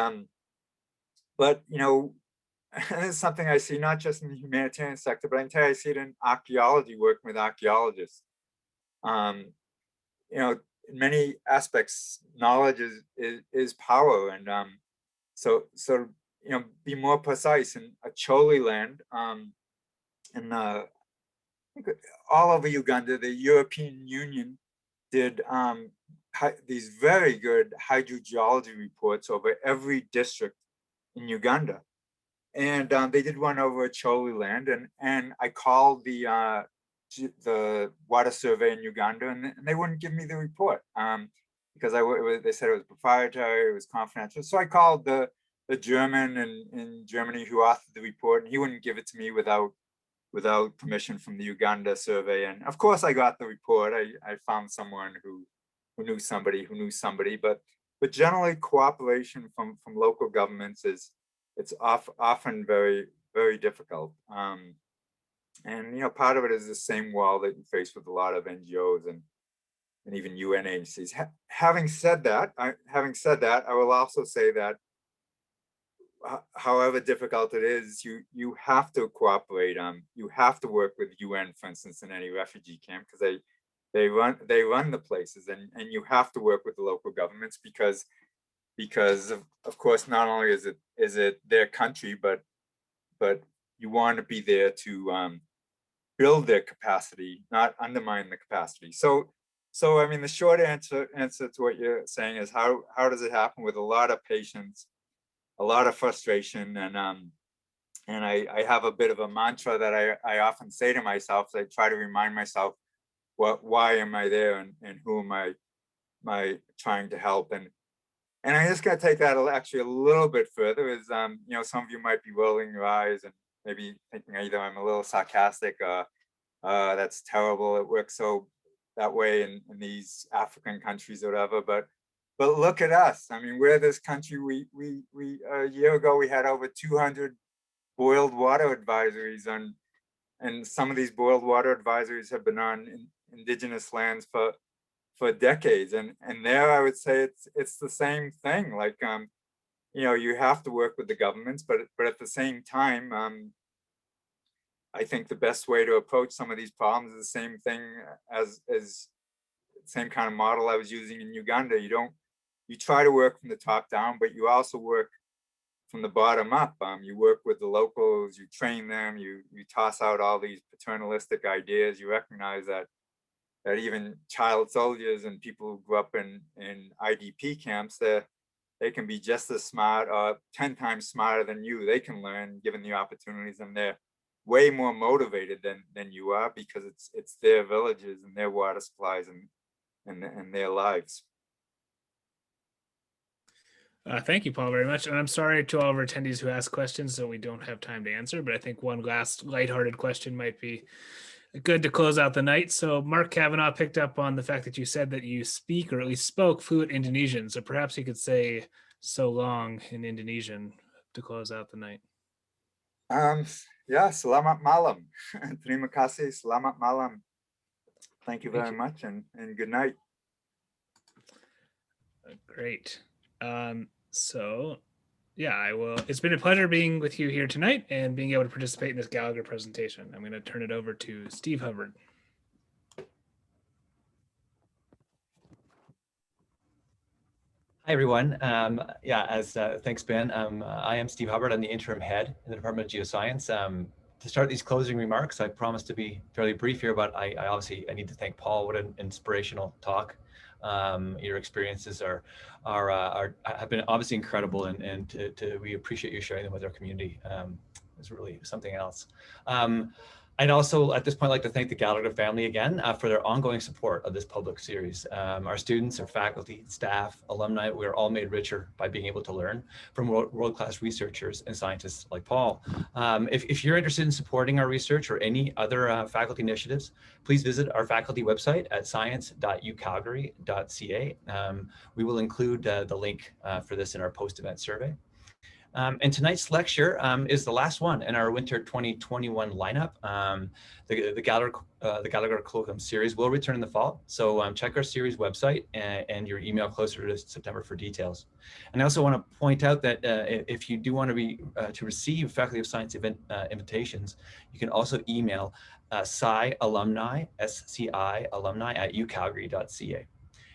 but it's something I see not just in the humanitarian sector, but I can tell you I see it in archaeology, working with archaeologists. In many aspects, knowledge is power, and so be more precise. In Acholi land, in all over Uganda, the European Union did these very good hydrogeology reports over every district in Uganda, and they did one over Acholi land, and I called the water survey in Uganda, and they wouldn't give me the report because they said it was proprietary, it was confidential. So I called the German in Germany who authored the report, and he wouldn't give it to me without permission from the Uganda survey. And of course I got the report. I found someone who knew somebody, but generally cooperation from local governments it's often very, very difficult. And part of it is the same wall that you face with a lot of NGOs and even UN agencies. Having said that, I will also say that however difficult it is, you have to cooperate. You have to work with UN, for instance, in any refugee camp, because they run the places, and you have to work with the local governments because of course, not only is it their country, but you want to be there to build their capacity, not undermine the capacity. So So, I mean, the short answer to what you're saying is how does it happen with a lot of patience, a lot of frustration, and I have a bit of a mantra that I often say to myself. I try to remind myself why am I there, and who am I trying to help, and I just gotta take that actually a little bit further. Is you know, some of you might be rolling your eyes and maybe thinking either I'm a little sarcastic, that's terrible, it works so that way in these African countries or whatever, but look at us. I mean, we're this country. We a year ago we had over 200 boiled water advisories on, and some of these boiled water advisories have been on indigenous lands for decades, and there I would say it's the same thing. Like, you know, you have to work with the governments, but at the same time, I think the best way to approach some of these problems is the same thing as same kind of model I was using in Uganda. You try to work from the top down, but you also work from the bottom up. You work with the locals, you train them, you toss out all these paternalistic ideas. You recognize that even child soldiers and people who grew up in IDP camps, they can be just as smart or 10 times smarter than you. They can learn given the opportunities, and they're way more motivated than you are, because it's their villages and their water supplies and their lives. Thank you, Paul, very much. And I'm sorry to all of our attendees who asked questions so we don't have time to answer, but I think one last lighthearted question might be good to close out the night. So Mark Kavanaugh picked up on the fact that you said that you speak, or at least spoke, fluent Indonesian. So perhaps you could say "so long" in Indonesian to close out the night. Yeah, selamat malam. Terima kasih, selamat malam. Thank you very much, and good night. Great. So yeah, I will. It's been a pleasure being with you here tonight and being able to participate in this Gallagher presentation. I'm going to turn it over to Steve Hubbard. Hi, everyone. Thanks, Ben. I am Steve Hubbard. I'm the interim head in the Department of Geoscience. To start these closing remarks, I promise to be fairly brief here, but I obviously need to thank Paul. What an inspirational talk. Your experiences have been obviously incredible, and we appreciate you sharing them with our community. It's really something else. I'd also, at this point, like to thank the Gallagher family again for their ongoing support of this public series. Our students, our faculty, staff, alumni, we are all made richer by being able to learn from world-class researchers and scientists like Paul. If you're interested in supporting our research or any other faculty initiatives, please visit our faculty website at science.ucalgary.ca. We will include the link for this in our post-event survey. And tonight's lecture is the last one in our winter 2021 lineup. The Gallagher Colloquium series will return in the fall. So check our series website and your email closer to September for details. And I also want to point out that if you do want to receive Faculty of Science invitations, you can also email SCI alumni, SCI alumni @ucalgary.ca.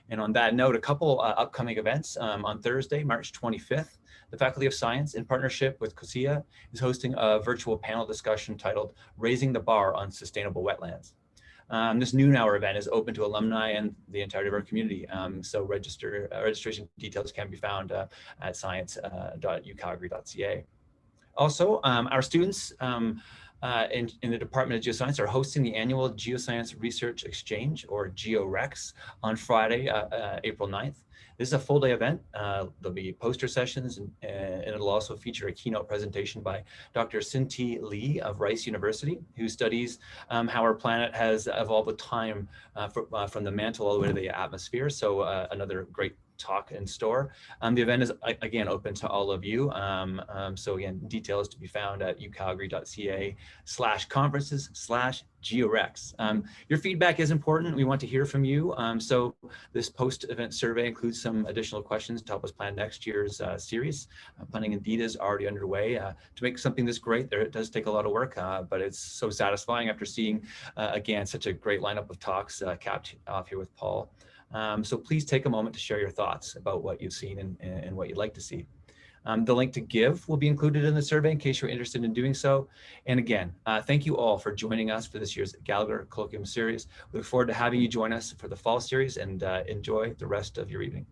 And on that note, a couple upcoming events. On Thursday, March 25th, the Faculty of Science, in partnership with COSIA, is hosting a virtual panel discussion titled Raising the Bar on Sustainable Wetlands. This noon hour event is open to alumni and the entirety of our community. So registration details can be found at science.ucalgary.ca. Also, our students in the Department of Geoscience are hosting the annual Geoscience Research Exchange, or GeoRex, on Friday, April 9th. This is a full day event. There'll be poster sessions, and it'll also feature a keynote presentation by Dr. Sinti Lee of Rice University, who studies how our planet has evolved with time from the mantle all the way to the atmosphere. So another great talk in store. The event is again open to all of you. So again, details to be found at ucalgary.ca/conferences/georex. Your feedback is important. We want to hear from you. So this post-event survey includes some additional questions to help us plan next year's series. Planning indeed is already underway. To make something this great, it does take a lot of work, but it's so satisfying after seeing, again, such a great lineup of talks capped off here with Paul. So please take a moment to share your thoughts about what you've seen and what you'd like to see. The link to give will be included in the survey in case you're interested in doing so. And again, thank you all for joining us for this year's Gallagher Colloquium series. We look forward to having you join us for the fall series, and enjoy the rest of your evening.